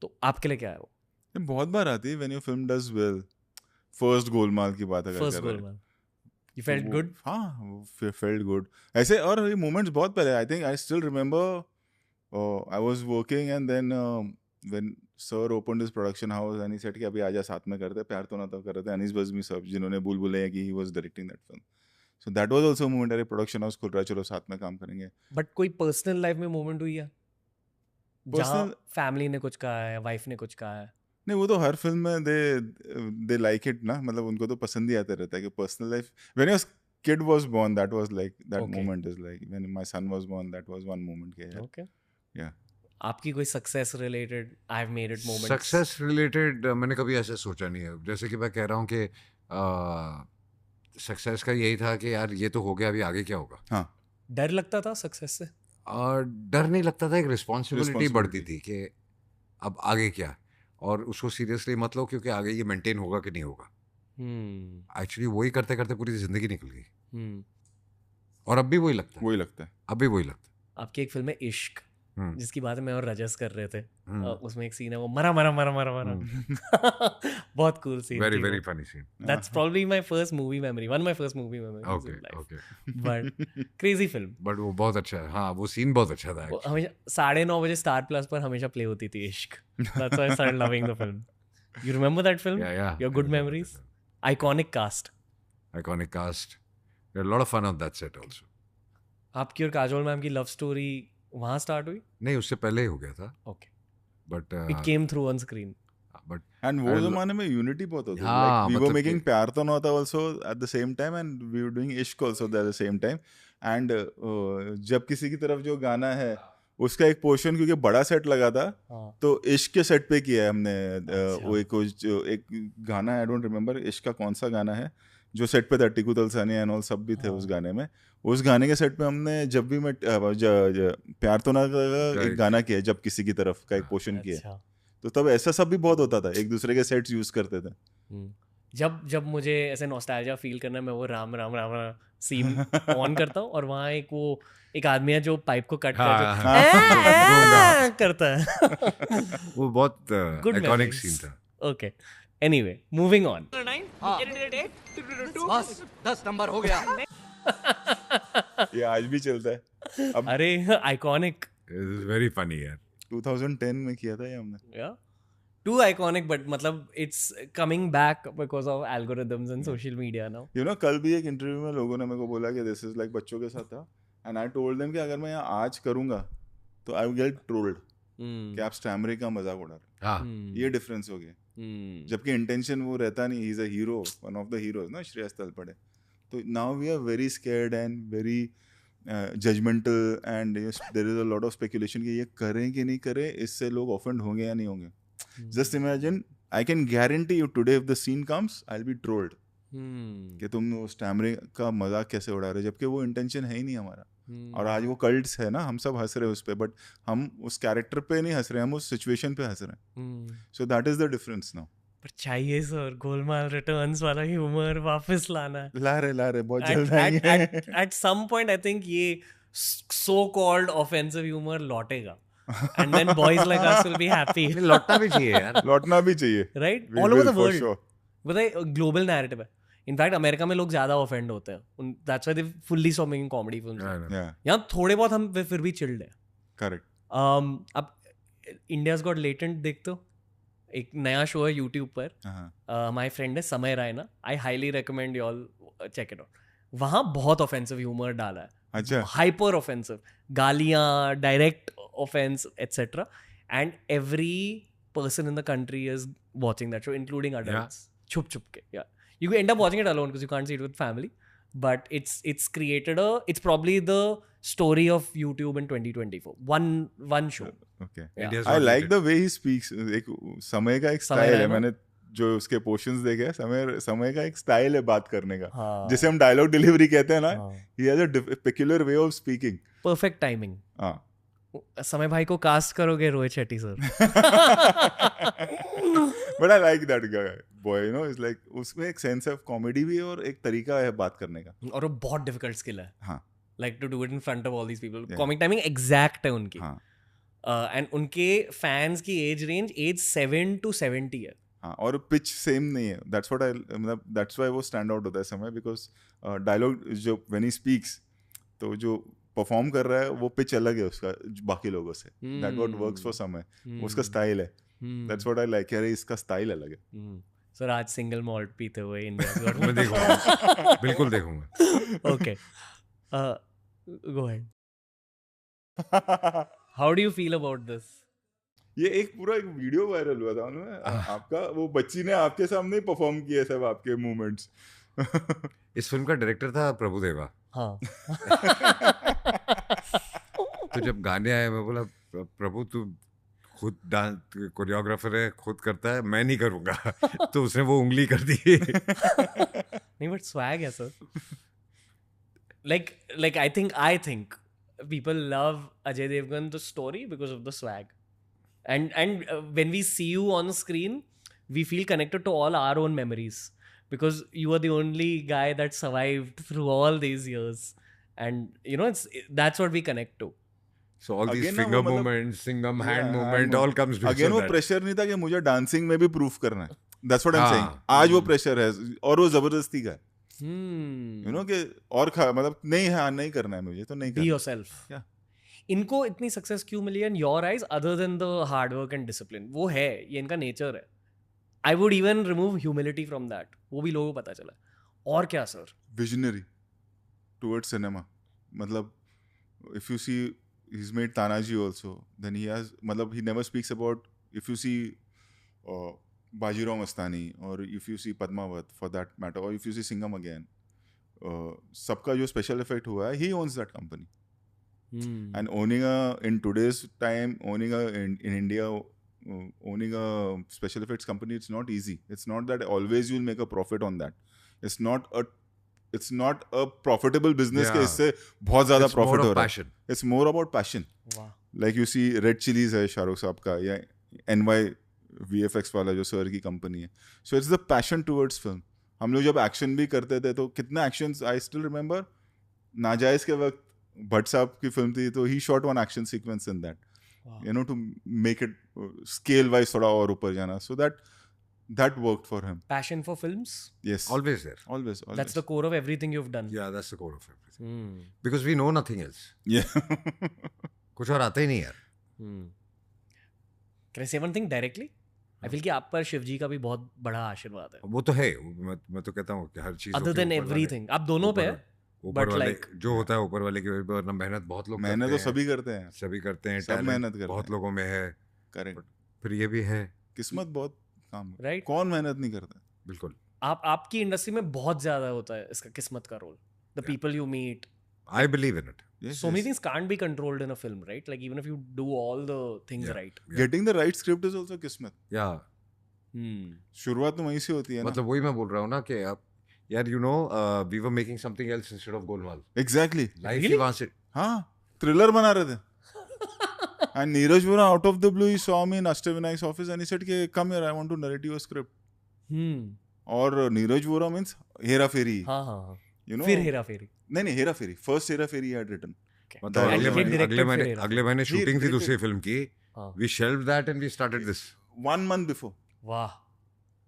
तो आपके लिए क्या है वो? ये बहुत बार आती है when your film does well. First Golmaal की बात अगर फर्स्ट कर रहे हैं, गोलमाल यू फेल्ट गुड. हाँ, फेल्ट गुड. ऐसे और ये मोमेंट्स बहुत पहले. I think I still remember I was working and then when sir opened his production house and he said कि अभी आजा साथ में करते, प्यार तो ना तो कर रहे थे, अनीस बज़मी साहब जिन्होंने बुलबुलैया की, he was directing that film. So that was also moment, अरे प्रोडक्शन हाउस खुल रहा है, चलो साथ में काम करेंगे. बट कोई पर्सनल लाइफ में मोमेंट हुई है जहाँ फैमिली ने कुछ कहा है, वाइफ ने कुछ कहा है? नहीं, वो तो हर फिल्म में दे लाइक इट ना, मतलब उनको तो पसंद ही आता रहता है कि personal life. When your kid was born, that was like that Okay. moment is like when my son was born, that was one moment के यार. Okay. Yeah. आपकी कोई success related I have made it moment? Success related मैंने कभी ऐसे सोचा नहीं है. जैसे कि मैं कह रहा हूँ कि सक्सेस का यही था कि यार ये तो हो गया, अभी आगे क्या होगा. हाँ. डर लगता था सक्सेस से? और डर नहीं लगता था, एक रिस्पॉन्सिबिलिटी बढ़ती थी कि अब आगे क्या, और उसको सीरियसली मत लो क्योंकि आगे ये मेंटेन होगा कि नहीं होगा. एक्चुअली वही करते करते पूरी जिंदगी निकल गई. और अब भी वही लगता है. वही लगता है. अब भी वही लगता है. आपकी एक फिल्म है इश्क, जिसकी बात मैं और रजस कर रहे थे, उसमें एक सीन है वो मरा मरा मरा मरा मरा. बहुत cool scene. Very very funny scene. That's probably my first movie memory, one of my first movie memories. Okay okay. But crazy film. But वो बहुत अच्छा है. हाँ, वो सीन बहुत अच्छा था. हमेशा 9:30 बजे स्टार प्लस पर हमेशा प्ले होती थी इश्क. That's why I started loving the film. You remember that film? Yeah. Your good memories. Iconic cast. Iconic cast. There a lot of fun on that set also. आपकी और Kajol ma'am की love story वहाँ start हुई? नहीं, उससे पहले ही हो गया था. Okay. But it came through on screen. But and वो जमाने में यूनिटी बहुत होती थी. हाँ, वी वर मतलब मेकिंग प्यार तो ना होता also at the same time, and we were doing Ishq also at the same time. And जब किसी की तरफ जो गाना है उसका एक पोर्शन क्योंकि बड़ा सेट लगा था हाँ, तो इश्क के सेट पे किया है हमने। अच्छा। वो एक गाना आई डोंट रिमेम्बर इश्क का कौन सा गाना है जो सेट पे था, टिकू तलसानी एंड ऑल सब भी थे उस गाने में। उस गाने के सेट पे हमने जब भी मैं प्यार तो ना का एक गाना किया है, जब किसी की तरफ का एक पोर्शन किया है। अच्छा। तो तब ऐसा सब भी बहुत होता था, एक दूसरे के सेट्स यूज करते थे। जब मुझे ऐसे नॉस्टैल्जिया फील करना है, मैं वो राम राम राम राम सीन ऑन करता हूँ और वहाँ एक आदमी है जो पाइप को कट कर जो हाँ, करता है। वो बहुत Good आइकॉनिक memories. सीन था। Okay, anyway moving on. बस 10 नंबर हो गया। ये आज भी चलता है। अब अरे आइकॉनिक, इट्स वेरी फनी यार। 2010 में किया था ये हमने। या टू आइकॉनिक, बट मतलब it's coming back because of algorithms and social media now. You know कल भी एक इंटरव्यू में लोगों ने मेरे को बोला कि दिस इज लाइक बच्चों के साथ था, एंड आई टोल्ड देम कि अगर मैं यहाँ आज करूंगा तो आई विल गेट ट्रोल्ड कि आप स्टैमरिंग का मजाक उड़ा रहे हाँ, हो। ये डिफरेंस हो गया। जबकि इंटेंशन वो रहता नहीं, he is a hero, one of the heroes ना, श्रेयस तलपड़े। तो now we are very scared and very judgemental and there is a lot of speculation कि ये करें कि नहीं करें, इससे लोग ऑफेंड होंगे या नहीं होंगे। Just imagine, I can guarantee you today if the scene comes I will be trolled कि तुम वो स्टैमरिंग का मजाक कैसे उड़ा रहे हो, जबकि वो इंटेंशन है ही नहीं हमारा। और आज वो कल्ट्स है ना, हम सब हंस रहे हैं उस पे, बट हम उस कैरेक्टर पे नहीं हंस रहे, हम उस सिचुएशन पे हंस रहे हैं। So that is the difference now. पर चाहिए सर गोलमाल रिटर्न्स वाला ह्यूमर वापस लाना है। ला रहे बहुत जल्द आएंगे। At some point, I think ये so-called offensive humor लौटेगा, and then boys like us will be happy, लौटना भी चाहिए यार। लौटना भी चाहिए, right? We All over will, the for world. sure. बताइए ग्लोबल नैरेटिव है। इनफैक्ट अमेरिका में लोग ज्यादा ऑफेंड होते हैं, that's why they fully stop making comedy films. Yeah, यहाँ थोड़े बहुत हम फिर भी चिल्ड है। correct. अब इंडियाज गॉट लेटेंट देखते हो, एक नया शो है यूट्यूब पर, हमारे फ्रेंड है Samay Raina, I highly recommend you all check it out. वहाँ बहुत ऑफेंसिव ह्यूमर डाला है, अच्छा, हाइपर ऑफेंसिव, गालियाँ, direct offence etcetera, and every person in the country is watching that show, including adults. Chup ke, yeah. You end up watching it alone because you can't see it with family, but it's created it's probably the story of YouTube in 2024. One show. okay. Yeah. I like the way he speaks. एक समय का एक समय style है, रायना? मैंने जो उसके portions देखे हैं, समय का एक स्टाइल है बात करने का, हाँ, जिसे हम डायलॉग डिलीवरी कहते हैं ना। हाँ, he has a peculiar way of speaking. perfect timing. हाँ, समय भाई को कास्ट करोगे Rohit Shetty sir. but I like that guy, boy, you know, it's like उसमें एक सेंस ऑफ कॉमेडी भी है और एक तरीका है बात करने का। और वो बहुत डिफिकल्ट स्किल है, हाँ, like to do it in front of all these people. Yeah. Comic timing exact है उनकी, हाँ, एंड उनके फैंस की एज रेंज 7 to 70 है। हाँ, और पिच सेम नहीं है। दैट्स व्हाट आई मतलब दैट्स व्हाई वो स्टैंड आउट होता है समय, बिकॉज डायलॉग जो व्हेन ही स्पीक्स, तो जो परफॉर्म कर रहा है वो पिच अलग है उसका बाकी लोगों से। दैट व्हाट वर्क्स फॉर समय, उसका स्टाइल है। दैट्स व्हाट आई लाइक, यार इसका स्टाइल अलग है। सर आज सिंगल मॉल्ट पीते हुए इंडिया मैं देखूंगा, बिल्कुल देखूंगा। Okay, go ahead. How do you feel about this? ये एक पूरा एक वीडियो वायरल हुआ था उनमें, आपका वो बच्ची ने आपके सामने ही परफॉर्म किया सब आपके मूवमेंट्स। इस फिल्म का डायरेक्टर था प्रभुदेवा। हाँ। तो जब गाने आए मैं बोला प्रभु तू खुद डांस कोरियोग्राफर है, खुद करता है, मैं नहीं करूंगा। तो उसने वो उंगली कर दी। नहीं बट स्वैग है sir. like I think people love Ajay Devgan the story because of the swag, and when we see you on screen we feel connected to all our own memories because you are the only guy that survived through all these years, and you know that's what we connect to. So all these Again ना finger वो मतलब- movements, Singham hand Yeah, movement, all comes because again of वो that. Pressure नहीं था कि मुझे dancing में भी प्रूफ करना है। दैट्स व्हाट आई एम हाँ। सेइंग। आज वो प्रेशर है और वो जबरदस्ती का है, यू नो कि और मतलब नहीं करना है मुझे, तो नहीं Be करना। yourself. Yeah. इनको इतनी सक्सेस क्यों मिली in your eyes other than the hard work and discipline? वो है, ये इनका नेचर है। I would even remove humility from that, वो भी लोगों को पता चला। और क्या सर? विजनरी टुवर्ड्स सिनेमा, मतलब if you see he's made Tanaji also, then he has मतलब he never speaks about, if you see Bajirao Mastani or if you see Padmavat for that matter or if you see Singham again, सबका जो special effect हुआ है, he owns that company. And owning in today's time, in India, owning a special effects company, it's not easy. It's not that always you'll make a profit on that. It's not a profitable business के इससे बहुत ज़्यादा profit हो रहा है. It's more about passion. Wow. Like you see Red Chillies है शाहरुख साहब का, या NY VFX वाला जो सर की कंपनी है. So it's the passion towards film. हम लोग जब एक्शन भी करते थे तो कितना एक्शंस, आई स्टिल रिमेंबर नाजायज़ के वक्त भट्ट साहब की फिल्म थी तो ही shot one action sequence in that, you know, to make it scale wise थोड़ा और ऊपर जाना. सो that worked for him. Passion for films? Yes. Always there. Always. That's the core of everything you've done. Yeah, that's the core of everything. Because we know nothing else. Yeah. कुछ और आता ही नहीं यार. Can I say one thing directly? I feel कि आप पर शिव जी का भी बहुत बड़ा आशीर्वाद है. वो तो है. मैं तो कहता हूँ कि हर चीज. Other than everything. आप दोनों पे है. ऊपर वाले जो होता है ऊपर वाले की वजह मेहनत बहुत लोग मेहनत तो सभी करते हैं. सभी करते हैं. सब मेहनत करते हैं. बहुत लोगों में है. करेक्ट. फिर ये भी है. किस्मत बहुत काम. राइट. कौन मेहनत नहीं करता. बिल्कुल. आपकी इंडस्ट्री में बहुत ज्यादा होता है इसका किस्मत का role. The people you meet. I believe in it. Yes, so many things can't be controlled in a film, right? Like even if you do all the things right. Getting the right script is also kismet. Yeah. शुरुआत तो वहीं से होती है ना. मतलब वही मैं बोल रहा हूँ ना कि आप यार you know we were making something else instead of Golmaal. Exactly. Life ही वहाँ से. हाँ, thriller बना रहे थे. And Neeraj Vora out of the blue he saw me in Ashtavinay's office and he said कि come here, I want to narrate you a script. और Neeraj Vora means Hera फेरी. हाँ. You know. फिर हेरा फेरी. नहीं हेरा फेरी. First Hera Pheri he had written. मतलब अगले महीने shooting थी दूसरी फिल्म की. We shelved that and we started this. 1 month before. वाह.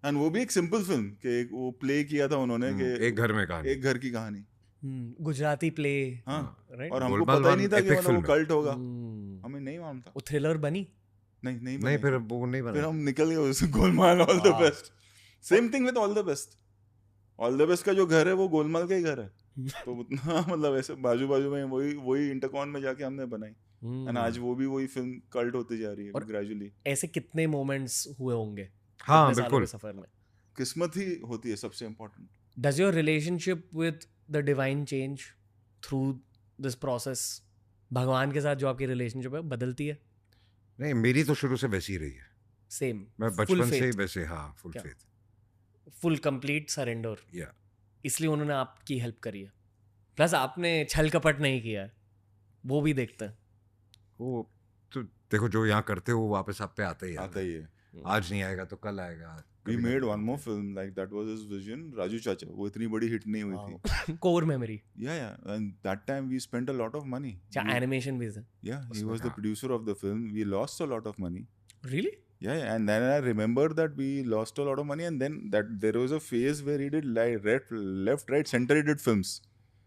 एंड वो भी एक सिंपल फिल्म कि वो प्ले किया था उन्होंने कि एक घर में कहानी. एक घर की कहानी. गुजराती प्ले. हाँ. राइट. और हमको पता ही नहीं था कि वो कल्ट होगा. हमें नहीं मालूम था. वो थ्रिलर बनी? नहीं फिर वो नहीं बना. फिर हम निकल गए उससे. Golmaal all the best. Same thing with all the best. All the best का जो घर है वो गोलमाल का ही घर है. तो उतना मतलब ऐसे बाजू में वही इंटरकॉन में जाके हमने बनाई. एंड आज वो भी वही फिल्म कल्ट होती जा रही है ग्रेजुअली. ऐसे कितने मोमेंट्स हुए होंगे? हाँ बिल्कुल. सफर में किस्मत ही होती है सबसे important. Does your relationship with the divine change through this process? भगवान के साथ जो आपकी रिलेशनशिप है बदलती है? नहीं, मेरी तो शुरू से वैसी ही रही है. सेम. मैं बचपन से ही वैसे. हाँ, full faith. Full complete surrender. या इसलिए उन्होंने आपकी हेल्प करी है. प्लस आपने छल कपट नहीं किया है, वो भी देखते हैं. वो तो देखो जो यहाँ करते हो वो वापस आप पे आता ही है. आज नहीं आएगा तो कल आएगा. We made one more film like that was his vision. Raju चाचा. वो इतनी बड़ी हिट नहीं हुई थी. Core memory. Yeah. And that time we spent a lot of money. क्या animation भी था? Yeah, he was the producer of the film. We lost a lot of money. Really? Yeah. And then I remember that we lost a lot of money, and then that there was a phase where he did left, right, center he did films.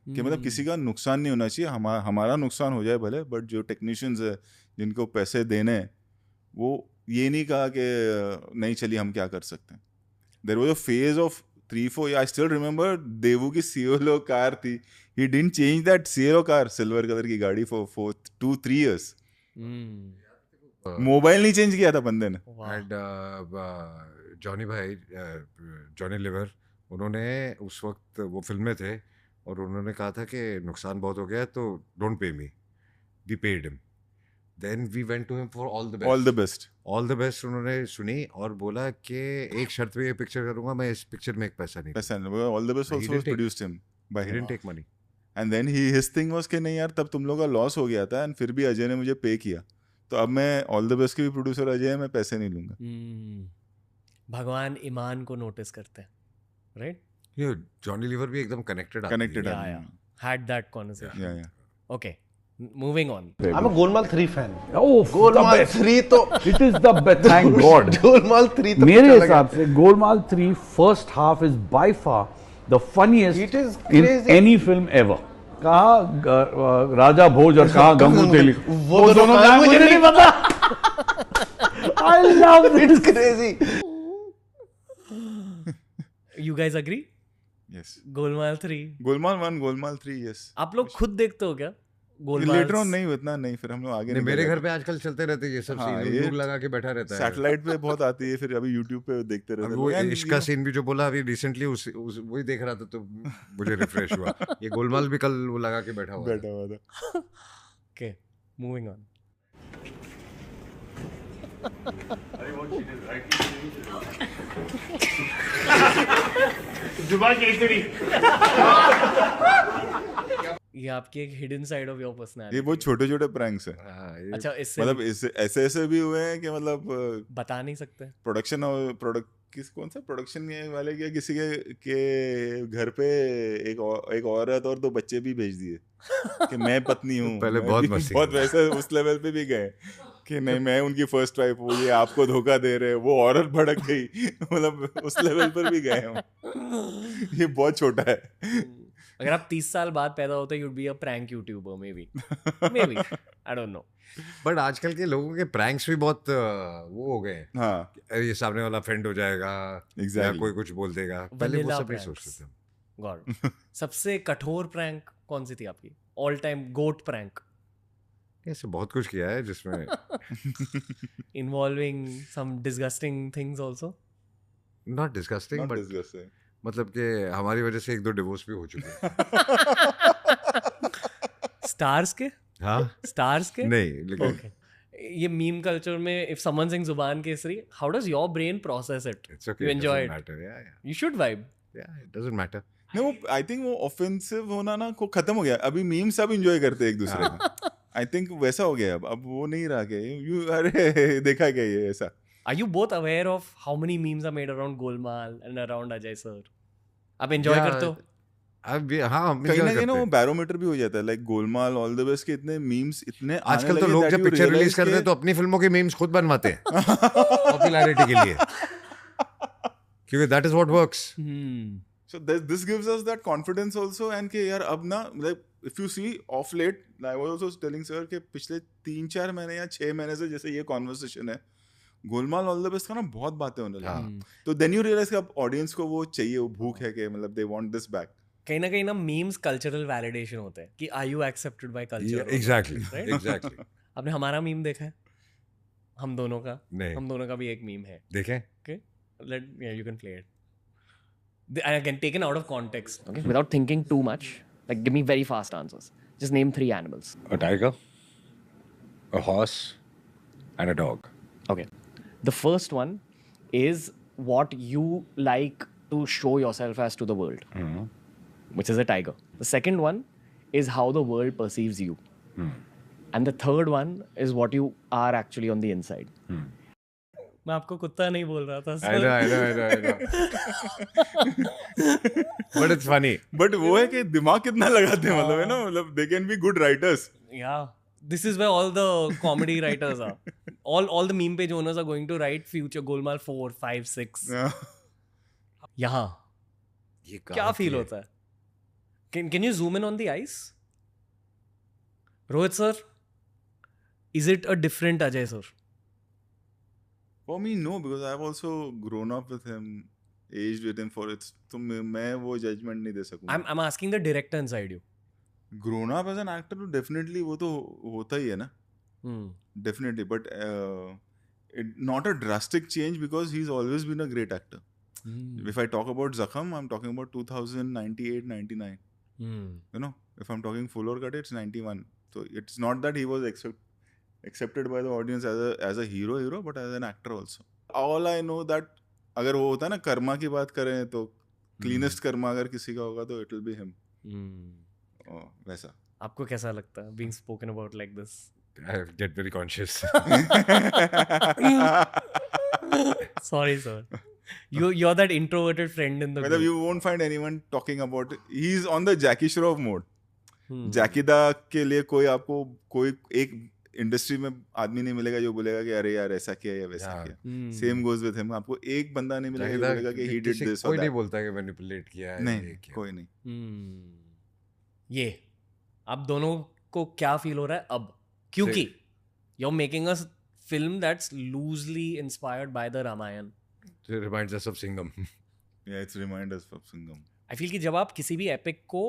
कि मतलब किसी का नुकसान नहीं होना चाहिए. हमारा नुकसान हो जाए भले, बट जो टेक्नीशियंस है जिनको पैसे देने वो ये नहीं कहा कि नहीं चलिए हम क्या कर सकते हैं. There was a phase of 3-4 years. I still remember Daewoo की सियोलो कार थी. He didn't change that Cielo car, silver colour की गाड़ी, फॉर 2-3 years. मोबाइल नहीं चेंज किया था बंदे ने. एंड जॉनी लिवर उन्होंने उस वक्त वो फिल्म में थे और उन्होंने कहा था कि नुकसान बहुत हो गया तो don't pay me. We paid him. Then we went to him for all the best. All the best उन्होंने सुनी और बोला कि एक शर्त पे ये पिक्चर करूँगा मैं, इस पिक्चर में एक पैसा नहीं. All the best also was produced him by him. He didn't take money. And then his thing was कि नहीं यार तब तुम लोग का लॉस हो गया था and फिर भी अजय ने मुझे पे किया तो अब मैं All the best के भी प्रोड्यूसर अजय है, मैं पैसे नहीं लूँगा. भगवान ईमान को नोटिस करते हैं, right? ये जॉनी लीवर भी एकदम connected. Yeah. Had that conversation. Yeah. Okay. Moving on. I'm a Golmaal 3 fan. Oh, Golmaal 3 तो it is the best. Thank God. Golmaal 3 तो मेरे हिसाब से Golmaal 3 first half is by far the funniest It is in crazy. any film ever. कहाँ राजा भोज और कहाँ गंगू तेली, वो दोनों क्या मुझे नहीं पता. I love this. It's crazy. You guys agree? Yes. Golmaal 3. Golmaal 1, Golmaal 3, yes. आप लोग खुद देखते हो क्या? लेटर ऑन नहीं उतना नहीं, फिर हम लोग आगे नहीं. मेरे घर पे आजकल चलते रहते ये सब सीन. यूट्यूब लगा के बैठा रहता है. सैटेलाइट पे बहुत आती है, फिर अभी यूट्यूब पे देखते रहते हैं. वो इसका सीन भी जो बोला अभी रिसेंटली वही देख रहा था तो मुझे रिफ्रेश हुआ. ये गोलमाल भी कल वो लगा के बैठा हुआ था. Okay, moving on. ये आपकी एक हिडन साइड ऑफ योर ये पर्सनालिटी। बहुत छोटे छोटे प्रैंक्स है, अच्छा, इससे मतलब ऐसे ऐसे भी हुए हैं कि मतलब बता नहीं सकते। प्रोडक्शन और कौन सा प्रोडक्शन वाले के किसी के घर पे एक औरत और 2 बच्चे भी भेज दिए कि मैं पत्नी हूँ। पहले मैं बहुत भी मस्ती बहुत करता वैसे उस लेवल पे भी गए कि नहीं मैं उनकी फर्स्ट वाइफ हूँ, ये आपको धोखा दे रहे हैं, वो औरत भड़क गई मतलब उस लेवल पर भी गए हम। ये बहुत छोटा है। अगर आप 30 साल बाद पैदा होते you'd be a prank YouTuber maybe I don't know। But आजकल के लोगों के प्रैंक्स भी बहुत वो हो गए हैं। हाँ ये सामने वाला फ्रेंड हो जाएगा या Exactly. कोई कुछ बोल देगा, पहले वो Vanilla सब नहीं pranks. सोचते थे। गॉड। सबसे कठोर प्रैंक कौन सी थी आपकी? ऑल टाइम गोट प्रैंक ऐसे बहुत कुछ किया है जिसमें involving some disgusting things also. Not disgusting Not but disgusting. मतलब कि हमारी वजह से 1-2 डिवोर्स भी हो चुके हैं। स्टार्स के? हाँ स्टार्स के? नहीं लेकिन Okay. ये मीम कल्चर में इफ समवन सिंग्स जुबान Kesari, how does your brain process it? It's okay, You enjoy it. Matter या You should vibe. It doesn't matter. नहीं वो आई थिंक वो ऑफेंसिव होना ना को खत्म हो गया। अभी मीम सब एंजॉय करते हैं एक दूसरे का। आई थिंक वैसा हो गया अब वो नहीं रहा के यू अरे देखा क्या ये ऐसा। Are you both aware of how many memes are made around Golmaal and around Ajay sir? आप enjoy करते हो? अब हाँ हम कहीं enjoy ना कहीं ना करते वो हैं। बैरोमीटर भी हो जाता है, like Golmaal all the best के इतने मीम्स इतने आने आजकल तो लगे लोग that जब you पिक्चर रिलीज realize करते हैं के- तो अपनी फिल्मों के मीम्स खुद बनवाते हैं पॉपुलैरिटी के लिए, क्योंकि that is what works. So this gives us that confidence also and कि यार अब ना like if you see off late I was also telling sir कि पिछले 3-4 महीने या 6 महीने से जैसे ये कॉन्वर्सेशन है गोलमाल ऑल द बेस्ट का ना बहुत बातें होने लगी। तो देन यू रियलाइज कि अब ऑडियंस को वो चाहिए, वो भूख है कि मतलब दे वांट दिस बैक। कहीं ना मीम्स कल्चरल वैलिडेशन होते हैं कि are you accepted by culture. Exactly Right? Exactly. आपने हमारा मीम देखा है? हम दोनों का? नहीं। हम दोनों का भी एक मीम है। देखें Okay? You can play it. Again, taken out of context. Okay? Without thinking too much, like give me very fast answers. Just name 3 animals. A tiger, a horse, and a dog. Okay. The first one is what you like to show yourself as to the world, which is a tiger. The second one is how the world perceives you. And the third one is what you are actually on the inside. मैं आपको कुत्ता नहीं बोल रहा था I know. But it's funny. But वो है कि दिमाग कितना लगाते हैं मतलब है ना, मतलब they can be good writers. Yeah, this is where all the comedy writers are. All the meme page owners are going to write future Golmaal 4, 5, 6. यहाँ ये क्या फील होता है? Can you zoom in on the eyes? Rohit sir, is it a different Ajay sir? For me no, because I have also grown up with him, aged with him for it. तो मैं वो judgement नहीं दे सकूंगा। I'm asking the director inside you. grown up as an actor तो definitely वो तो होता ही है ना, definitely, but not a drastic change because he's always been a great actor. If I talk about Zakham, I'm talking about 2098, 99. You know, if I'm talking Full or Cut, it's 91. So it's not that he was accepted by the audience as a hero, but as an actor also. All I know that अगर वो होता है ना कर्मा की बात करें तो cleanest Karma अगर किसी का होगा तो it will be him. वैसा। आपको कैसा लगता है being spoken about like this? I get very conscious. Sorry sir. You're that introverted friend in the मतलब group. you won't find anyone talking about it. He's on the Jackie Shroff mode. जैकी दा के लिए कोई आपको कोई एक industry में आदमी नहीं मिलेगा जो बोलेगा कि अरे यार ऐसा किया या वैसा किया। सेम गोज विद हिम, आपको एक बंदा नहीं मिलेगा जो बोलेगा कि ही डिड दिस और कोई नहीं दैट। बोलता कि मैनिपुलेट किया है, नहीं, ये किया। कोई नहीं। ये आप दोनों को क्या फील हो रहा है अब? क्योंकि you're making a film that's loosely inspired by the Ramayana. It reminds us of Singham. Yeah, it's reminders of Singham. I feel कि जब आप किसी भी एपिक को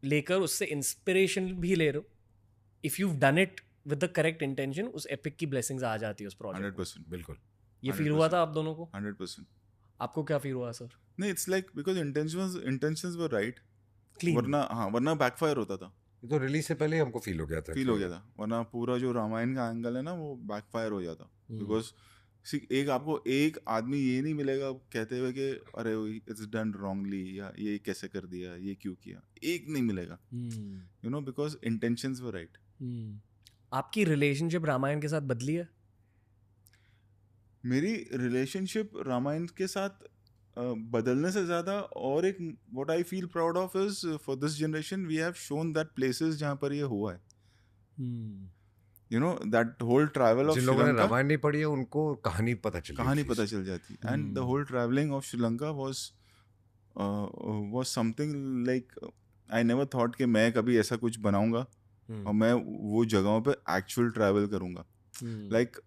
लेकर उससे इंस्पिरेशन भी ले रहे हो, if you done it with the correct intention, उस एपिक की ब्लेसिंग्स आ जाती है उस प्रोजेक्ट। 100%, बिल्कुल। ये फील हुआ था आप दोनों को? 100%। आपको क्या फील हुआ सर? नहीं, it's like because intentions were right. Clean. वरना बैकफायर होता था। ये तो रिलीज से पहले ही हमको फील हो गया था फील हो गया था, वरना पूरा जो रामायण का एंगल है ना वो बैकफायर हो जाता, बिकॉज एक आपको एक आदमी ये नहीं मिलेगा कहते हुए कि अरे इट्स डन रॉन्गली या ये कैसे कर दिया, ये क्यों किया, एक नहीं मिलेगा, you know, because intentions were right. आपकी रिलेशनशिप रामायण के साथ बदली है? मेरी रिलेशनशिप रामायण के साथ बदलने से ज़्यादा और एक what I feel proud of is for this generation we have shown that places जहाँ पर ये हुआ है, you know, that whole travel of जिन लोगों ने श्रीलंका, रामायण नहीं पढ़ी है उनको कहानी पता चल जाती, and the whole travelling of Sri Lanka was something like I never thought कि मैं कभी ऐसा कुछ बनाऊंगा और मैं वो जगहों पे एक्चुअल ट्रैवल करूंगा। लाइक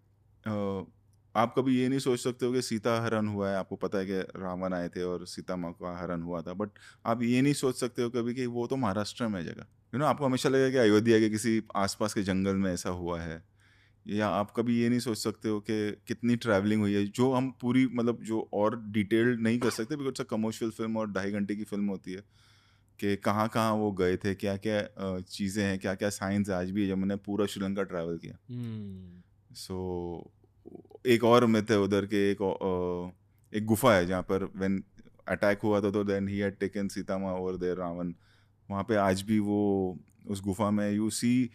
आप कभी ये नहीं सोच सकते हो कि सीता हरण हुआ है, आपको पता है कि रावण आए थे और सीता माँ का हरण हुआ था, बट आप ये नहीं सोच सकते हो कभी कि वो तो महाराष्ट्र में है जगह, यू नो, आपको हमेशा लगेगा कि अयोध्या के किसी आसपास के जंगल में ऐसा हुआ है, या आप कभी ये नहीं सोच सकते हो कि कितनी ट्रैवलिंग हुई है, जो हम पूरी मतलब जो और डिटेल्ड नहीं कर सकते बिकॉज अ कमर्शियल फिल्म और 2.5 घंटे की फिल्म होती है, कि कहाँ कहाँ वो गए थे, क्या क्या चीज़ें हैं, क्या क्या साइंस आज भी है, जब मैंने पूरा श्रीलंका ट्रैवल किया। सो एक और मिथ है उधर के, एक गुफा है जहाँ पर व्हेन अटैक हुआ था तो then he had taken Sita माँ ओवर देयर रावण, वहाँ पे आज भी वो उस गुफा में यू सी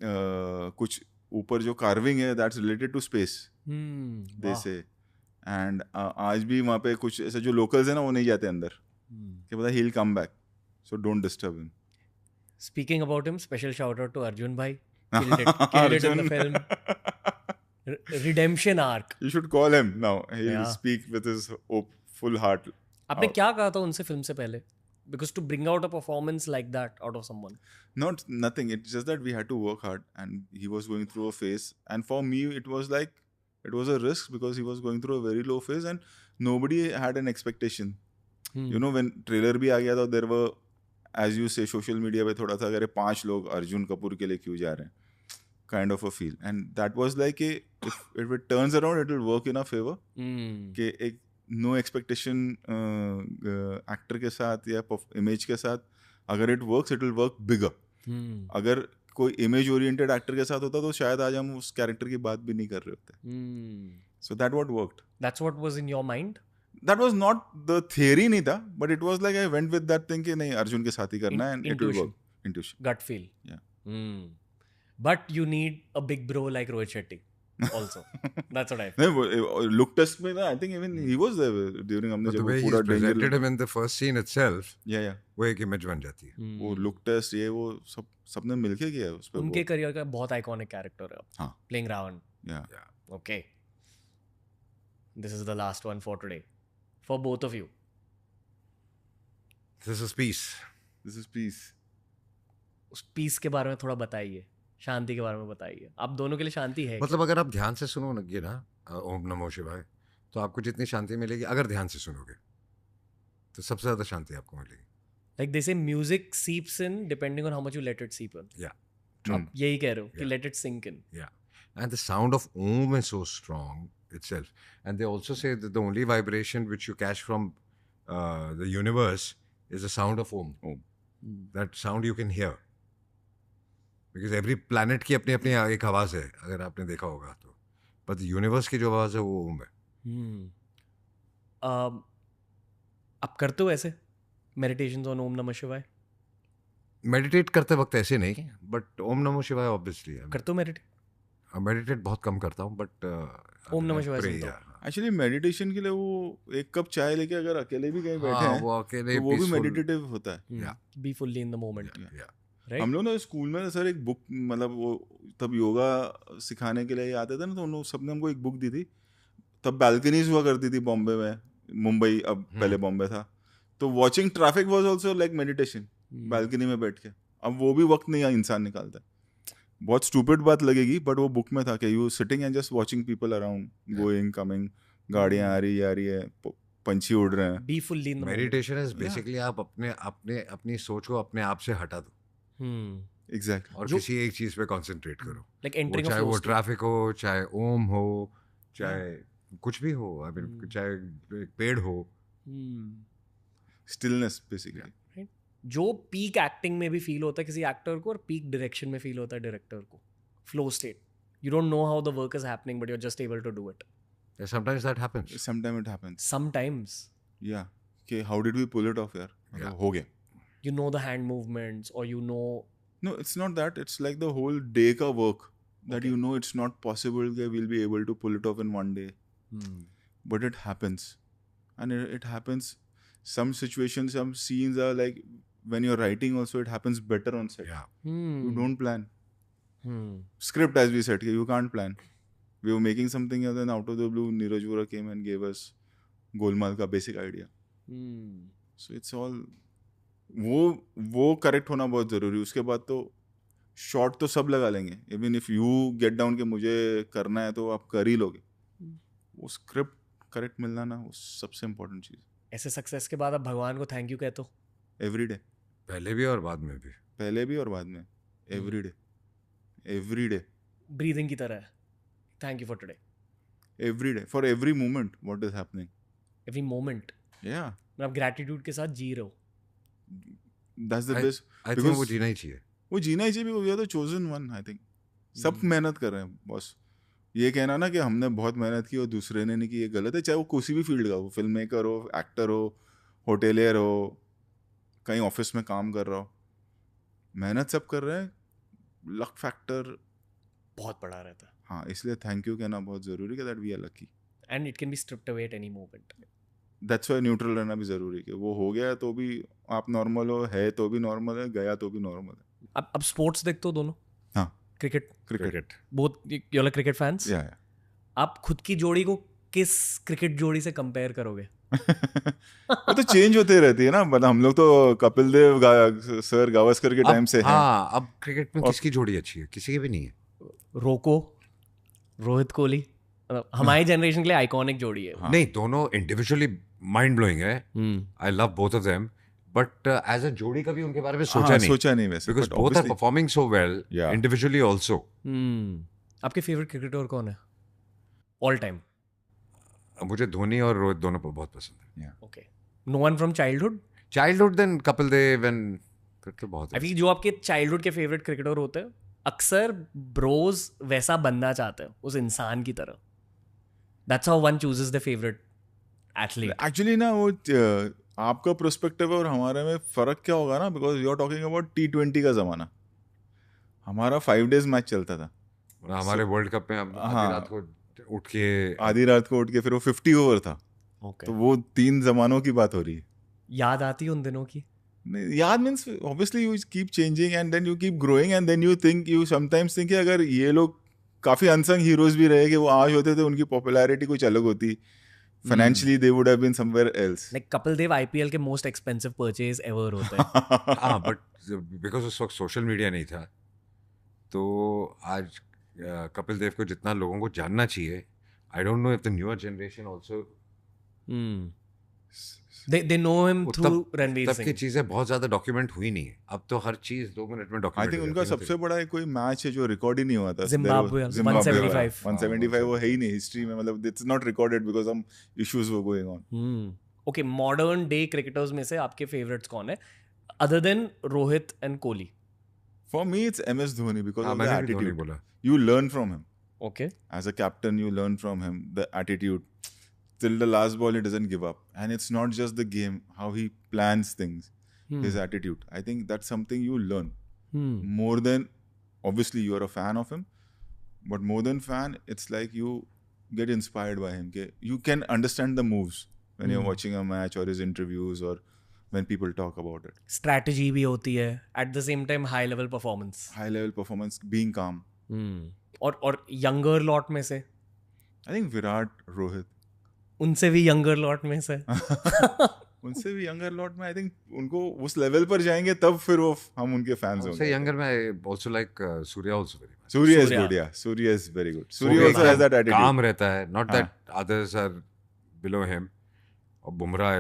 कुछ ऊपर जो कार्विंग है दैट्स रिलेटेड टू स्पेस दे से, एंड आज भी वहाँ पे कुछ ऐसे जो लोकल्स है ना वो नहीं जाते अंदर, कि पता he will come back, so don't disturb him. Speaking about him, special shout out to Arjun bhai. Killed it in the film. Redemption arc. You should call him now. He'll Yeah. speak with his full heart. आपने क्या कहा था उनसे film से पहले? Because to bring out a performance like that out of someone. Nothing. It's just that we had to work hard, and he was going through a phase. And for me, it was like it was a risk because he was going through a very low phase, and nobody had an expectation. You know, when trailer भी आ गया था, there were, as you say, social media पे थोड़ा सा अगर 5 लोग अर्जुन कपूर के लिए क्यों जा रहे हैं, kind of a feel, and that was like if it turns around, it will work in our favor. कि एक नो एक्सपेक्टेशन एक्टर के साथ या इमेज के साथ अगर it works, it will work bigger. अगर कोई इमेज ओरिएंटेड एक्टर के साथ होता तो शायद आज हम उस कैरेक्टर की बात भी नहीं कर रहे होते। So that what worked. That's what was in your mind? That was not the theory नहीं था, but it was like I went with that thing कि नहीं अर्जुन के साथ ही करना है, and it will work. Intuition, gut feel. Yeah. But you need a big bro like Rohit Shetty also. That's what I feel. नहीं look test में ना I think even he was there during, हमने But जब the वो way पूरा he's presented danger, him in the first scene itself, या वो एक इमेज बन जाती है। वो लुक टेस्ट ये वो सबने मिलके किया है उस पे। उनके करियर का बहुत आइकॉनिक कैरेक्टर है हाँ, प्लेइंग रावण। या Okay. This is the last one for today. For both of you. This is peace. This is peace. उस पीस के बारे में थोड़ा बताइए, शांति के बारे में बताइए। आप दोनों के लिए शांति है? मतलब अगर आप ध्यान से सुनोगे ना ओम नमो शिवाय, तो आपको जितनी शांति मिलेगी अगर ध्यान से सुनोगे तो सबसे ज्यादा शांति आपको मिलेगी। Like they say music seeps in depending on how much you let it seep in. Yeah. आप यही कह रहे हो कि let it sink in. Yeah. And the sound of Om is so strong itself. And they also say that the only vibration which you catch from the universe is the sound of Om. That sound you can hear. Because every planet की अपनी अपनी एक आवाज़ है, अगर आपने देखा होगा तो। But the universe की जो आवाज़ है वो Om है। आप करते हो ऐसे meditations on Om Namah Shivaya? Meditate करते वक्त ऐसे नहीं, बट ओम नमो शिवाय ऑब्वियसली है। करते हो meditate? मेडिटेट बहुत कम करता हूँ, बट ओम नमः शिवाय सुनता हूँ। एक्चुअली मेडिटेशन के लिए वो एक कप चाय लेके अगर अकेले भी कहीं बैठे हैं वो अकेले तो वो भी peaceful- मेडिटेटिव होता है। Yeah. Be fully in the moment. Yeah. Right? हम लोग ना स्कूल में सर एक बुक, मतलब वो तब योगा सिखाने के लिए आते थे ना, तो उन लोग सबने हमको एक बुक दी थी। तब बैल्कनीज हुआ करती थी बॉम्बे में, मुंबई अब पहले बॉम्बे था, तो watching traffic was also like meditation, balcony में बैठ के। अब वो भी वक्त नहीं इंसान निकालता। बहुत स्टूपिड बात लगेगी, बट वो बुक में था कि you sitting and just watching people around, going coming, गाड़ियाँ आ रही है, पंछी उड़ रहे हैं। Be fully in the moment. Meditation is basically आप अपनी सोच को अपने आप से हटा दो एग्जैक्टली। और किसी एक चीज पे कंसंट्रेट करो। Like वो entering a चाहे flow वो state. ट्रैफिक हो, चाहे ओम हो, चाहे कुछ भी हो, आई मीन चाहे एक पेड़ हो। Stillness basically. जो पीक एक्टिंग में भी फील होता है किसी एक्टर को और पीक डायरेक्शन में फील होता है डायरेक्टर को, flow state. You don't know how the work is happening, but you're just able to do it. Yeah, sometimes that happens. Sometimes it happens. Sometimes. Yeah. Okay, how did we pull it off यार? Yeah. हो गया. You know the hand movements, or you know. No, it's not that. It's like the whole day ka work that you know it's not possible that we'll be able to pull it off in one day. But it happens. And it happens. Some situations, some scenes are like when you're writing also it happens better on set. Yeah. You don't plan. Script, as we said, you can't plan. We were making something and then out of the blue Neeraj Vora came and gave us Golmaal का basic idea. So it's all वो correct होना बहुत ज़रूरी. उसके बाद तो shot तो सब लगा लेंगे. Even if you get down कि मुझे करना है तो आप कर ही लोगे. वो script correct मिलना ना वो सबसे important चीज़. ऐसे सक्सेस के बाद आप भगवान को थैंक यू कहते हो? Every day. पहले भी और बाद में भी. पहले भी और बाद में. Every day. Every day. Breathing की तरह है. Thank you for today. Every day. For every moment what is happening. Every moment. Yeah. आप gratitude के साथ जी रहे हो. That's the best. I think वो जीना ही चाहिए. वो जीना ही चाहिए. We are the chosen one, I think. सब मेहनत कर रहे हैं बॉस. ये कहना ना कि हमने बहुत मेहनत की और दूसरे ने नहीं की, ये गलत है. चाहे वो किसी भी फील्ड का हो, फिल्म मेकर हो, एक्टर हो, होटेलियर हो, कहीं ऑफिस में काम कर रहा हो, मेहनत सब कर रहे हैं. लक फैक्टर बहुत बड़ा रहता है. हाँ, इसलिए थैंक यू कहना बहुत ज़रूरी है that we are lucky. And it can be stripped away at any moment. That's why neutral रहना भी ज़रूरी है कि वो हो गया तो भी आप नॉर्मल हो, है तो भी नॉर्मल है, गया तो भी नॉर्मल है. अब स्पोर्ट्स देखते हो दोनों? हाँ. Cricket. Both you are cricket fans? Yeah. आप खुद की जोड़ी को किस क्रिकेट जोड़ी से कंपेयर करोगे? वो तो चेंज होते रहती है ना. मतलब हम लोग तो कपिल देव सर गावस्कर के टाइम से हैं. हाँ, अब क्रिकेट में किसकी जोड़ी अच्छी है? किसी की भी नहीं है. रोको, रोहित कोहली, हमारी जनरेशन के लिए आइकॉनिक जोड़ी है. नहीं, दोनों इंडिविजुअली माइंड ब्लोइंग है. I love both of them, but as a जोड़ी कभी उनके बारे में सोचा नहीं वैसे. Because both are performing so well individually also. आपके फेवरेट क्रिकेटर कौन है ऑल टाइम? मुझे धोनी और रोहित दोनों बहुत पसंद है. Okay. No one from childhood then Kapil Dev and फिर तो बहुत. अभी जो आपके चाइल्डहुड के फेवरेट क्रिकेटर होते हैं अक्सर ब्रोज वैसा बनना चाहते हैं उस इंसान की तरह. That's how one chooses the favourite athlete. Actually ना वो आपका प्रोस्पेक्टिव और हमारे में फ़र्क क्या होगा ना, because you are talking about T20 का ज़माना. हमारा 5 days मैच चलता था. हमारे वर्ल्ड कप में आधी रात को उठ के फिर वो 50 ओवर था. तो वो 3 ज़मानों की बात हो रही है. याद आती है उन दिनों की? याद means obviously you keep changing and then you keep growing and then you sometimes think अगर ये लोग काफ़ी अनसंग हीरोज भी रहे कि वो आज होते थे, उनकी पॉपुलैरिटी कुछ अलग होती. Financially, they would have been somewhere else. Like Kapil Dev IPL के most expensive purchase ever होते हैं. हाँ, but because उस वक्त सोशल मीडिया नहीं था, तो आज कपिल देव को जितना लोगों को जानना चाहिए, I don't know if the newer generation also. They know him through Ranveer तब Singh. की चीजें बहुत ज्यादा डॉक्यूमेंट हुई नहीं है. अब तो हर चीज 2 मिनट में डॉक्यूमेंट. I think उनका सबसे बड़ा कोई मैच है जो रिकॉर्ड ही नहीं हुआ था. Zimbabwe 175. 175 वो है ही नहीं हिस्ट्री में. मतलब it's not recorded because some issues were going on. Okay, modern day cricketers में से आपके favorites कौन है? Other than Rohit and Kohli. For me, it's MS Dhoni because of the मैंने भी धोनी attitude. बोला. You learn from him. Okay. As a captain, you learn from him the attitude. Till the last ball, he doesn't give up. And it's not just the game, how he plans things, his attitude. I think that's something you learn. More than, obviously, you're a fan of him. But more than fan, it's like you get inspired by him. Okay? You can understand the moves when you're watching a match or his interviews or when people talk about it. Strategy भी होती है. At the same time, high level performance. High level performance, being calm. और younger lot में से? I think Virat, Rohit. उनसे भी younger lot में से? उनसे भी younger lot में I think उनको उस level पर जाएंगे तब फिर वो हम उनके fans होंगे. उनसे younger में I also like Surya also very much. Surya is good, yeah. Surya is very good. Surya also has that attitude. Calm रहता है. Not that others are below him. और Bumrah,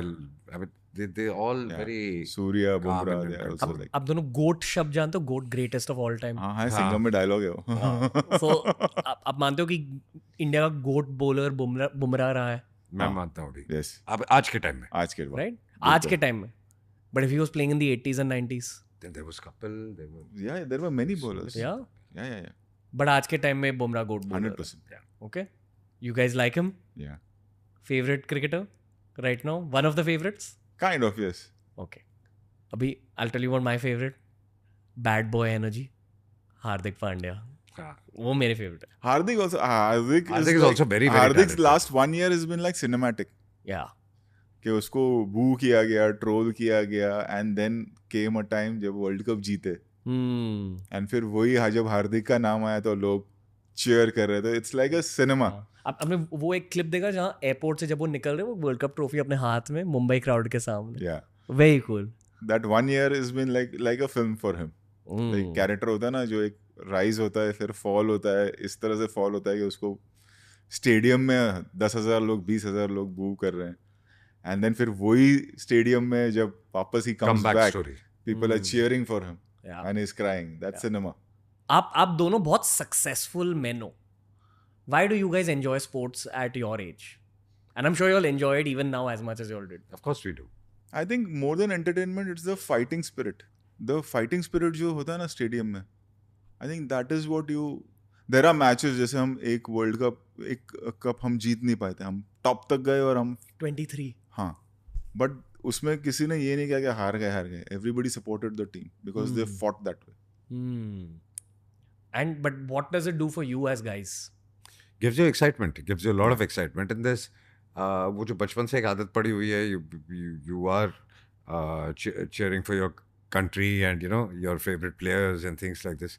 I mean, they all very Surya, calm Bumrah, and they are also like. आप दोनों GOAT शब्द जानते हो? GOAT, greatest of all time. हाँ हाँ, सिंघम में डायलॉग है वो. So आप मानते हो कि इंडिया का GOAT bowler बुमराह रहा है? मैं मानता हूँ. Yes. अब आज के टाइम में. आज के बाद. Right? आज के टाइम में But if he was playing in the 80s and 90s, Then there was Kapil. Yeah, there were many bowlers. yeah. Yeah. But आज के टाइम में बुमराह गोट bowler 100%. Okay, you guys like him? Yeah. Favorite cricketer right now? One of the favorites? Kind of, yes. Okay. अभी I'll tell you what my favorite. Bad boy energy. Hardik Pandya. वो मेरे favorite है. Hardik is also very, very Hardik's talented. last 1 year has been like cinematic. Yeah. कि उसको बू किया गया, troll किया गया, and then came a time जब वर्ल्ड कप जीते, एंड फिर वही जब हार्दिक का नाम आया तो लोग चीयर कर रहे थे. It's like a cinema. आपने वो एक क्लिप देखा जहाँ एयरपोर्ट से जब वो निकल रहे वो वर्ल्ड कप ट्रॉफी अपने हाथ में मुंबई क्राउड के सामने. या very cool. That 1 year has been like a film for him. Like character होता है ना, जो एक राइज होता है फिर फॉल होता है, इस तरह से फॉल होता है कि उसको स्टेडियम में 10,000 लोग 20,000 लोग बू कर रहे हैं, एंड देन फिर वही स्टेडियम में जब वापस he comes Comeback back, story. People are cheering for him Yeah. And he is crying. That's cinema. आप दोनों बहुत सक्सेसफुल men हो. Why do you guys enjoy sports at your age? And I'm sure you'll enjoy it even now as much as you all did. Of course we do. I think more than entertainment, it's the fighting spirit. The fighting spirit जो होता है ना stadium में, I think that is what you. There are matches, जैसे हम एक world cup, एक cup हम जीत नहीं पाए थे, हम टॉप तक गए और हम 23. हाँ, बट उसमें किसी ने ये नहीं किया कि हार गए. Everybody supported the team because they fought that way. And but what does it do for you as guys? Gives you excitement. It gives you a lot of excitement. And there's वो जो बचपन से एक आदत पड़ी हुई है, you are cheering for your country and you know your favorite players and things like this.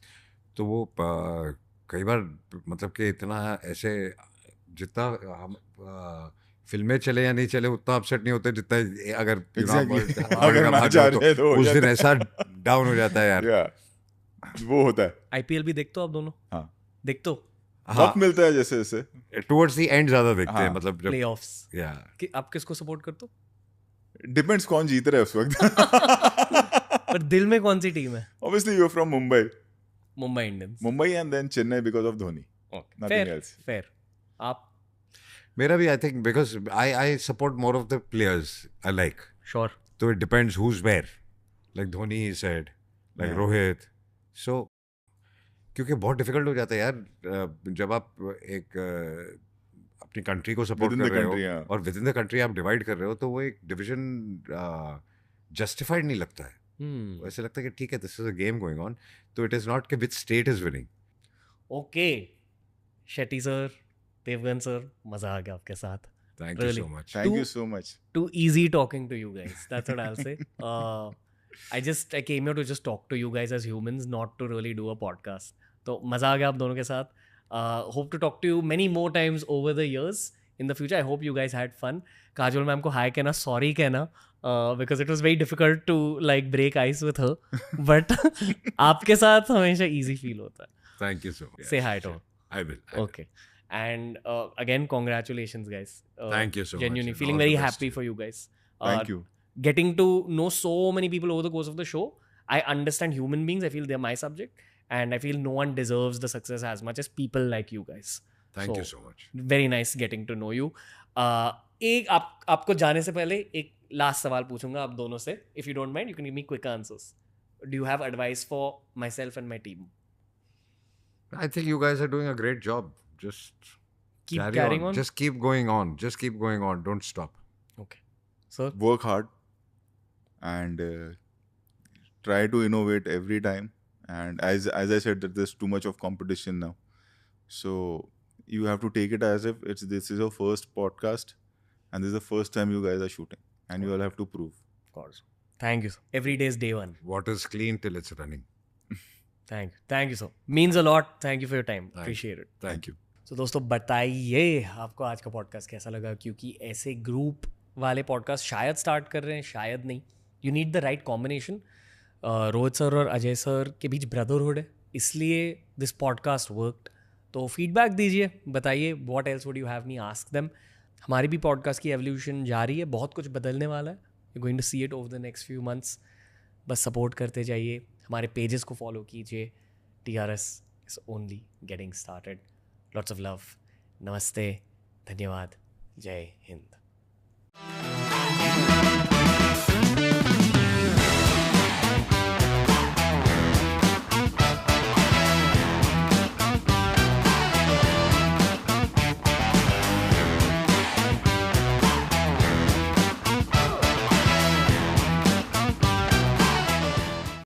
तो वो कई बार मतलब कि इतना ऐसे जितना हम फिल्में चले या नहीं चले उतना अपसेट नहीं होते जितना अगर अगर मैच आ जाए तो उस दिन ऐसा डाउन हो जाता है यार. Yeah. वो होता है. IPL भी देखते हो आप दोनों? हाँ. देखते हो? वक्त मिलता है जैसे जैसे. टुवर्ड्स द एंड ज्यादा देखते हैं, हाँ. मतलब जब प्लेऑफ्स. या आप किसको सपोर्ट करते हो? डिपेंड्स कौन जीत रहा है उस वक्त. पर दिल में कौन सी टीम है? Obviously you're from Mumbai. Mumbai Indians. Mumbai and then Chennai because of Dhoni. Nothing else. Fair. आप? मेरा भी I think because I support more of the players I like. Sure. तो it depends who is where. Like Dhoni he said, like Rohit. So क्योंकि बहुत difficult हो जाता है यार जब आप एक अपनी कंट्री को सपोर्ट Within कर the रहे country, हो हाँ. और विद इन द कंट्री आप डिवाइड कर रहे हो, तो वो एक डिवीजन जस्टिफाइड नहीं लगता है. ऐसे लगता है कि ठीक है, this is a game going on, तो इट इज नॉट कि which state is winning. Okay. Shetty sir, Devgan sir, मजा आ गया आपके साथ. Thank you so much. Thank you so much. Too easy talking to you guys. That's what I'll say. I came here to just talk to you guys as humans, not to really do a podcast. तो मज़ा आ गया आप दोनों के साथ. Hope to talk to you many more times over the years in the future. I hope you guys had fun. Kajol ma'am को हाय कहना, sorry कहना, because it was very difficult to like break ice with her. But आपके साथ हमेशा easy feel होता है. Thank you so much. Say hi to her. I will. Okay. And again, congratulations, guys. Thank you so much, Genuinely and feeling all the very best happy to for you guys. Thank you. Getting to know so many people over the course of the show. I understand human beings. I feel they're my subject. And I feel no one deserves the success as much as people like you guys. Thank you so much. Very nice getting to know you. एक आपको जाने से पहले एक last सवाल पूछूंगा आप दोनों से. If you don't mind, you can give me quick answers. Do you have advice for myself and my team? I think you guys are doing a great job. Just Keep carry carrying on. Just keep going on. Just keep going on. Don't stop. Okay. Sir? Work hard and try to innovate every time. And as I said, that there's too much of competition now. So you have to take it as if this is your first podcast and this is the first time you guys are shooting. And you all have to prove. Of course. Thank you, sir. Every day is day one. Water's clean till it's running. Thank you. Thank you, sir. Means a lot. Thank you for your time. Appreciate it. Thank you. So दोस्तों बताइए आपको आज का podcast कैसा लगा, क्योंकि ऐसे group वाले पॉडकास्ट शायद स्टार्ट कर रहे हैं, शायद नहीं. You need the right combination. Rohit sir और अजय सर के बीच ब्रदरहुड है, इसलिए दिस पॉडकास्ट वर्कड. तो फीडबैक दीजिए, बताइए what else would you have me ask them. हमारी भी पॉडकास्ट की एवोल्यूशन जारी है, बहुत कुछ बदलने वाला है. You going to see it over the next few months. बस सपोर्ट करते जाइए, हमारे पेजेस को फॉलो कीजिए. TRS is only getting started. Lots of love. नमस्ते, धन्यवाद, जय हिंद.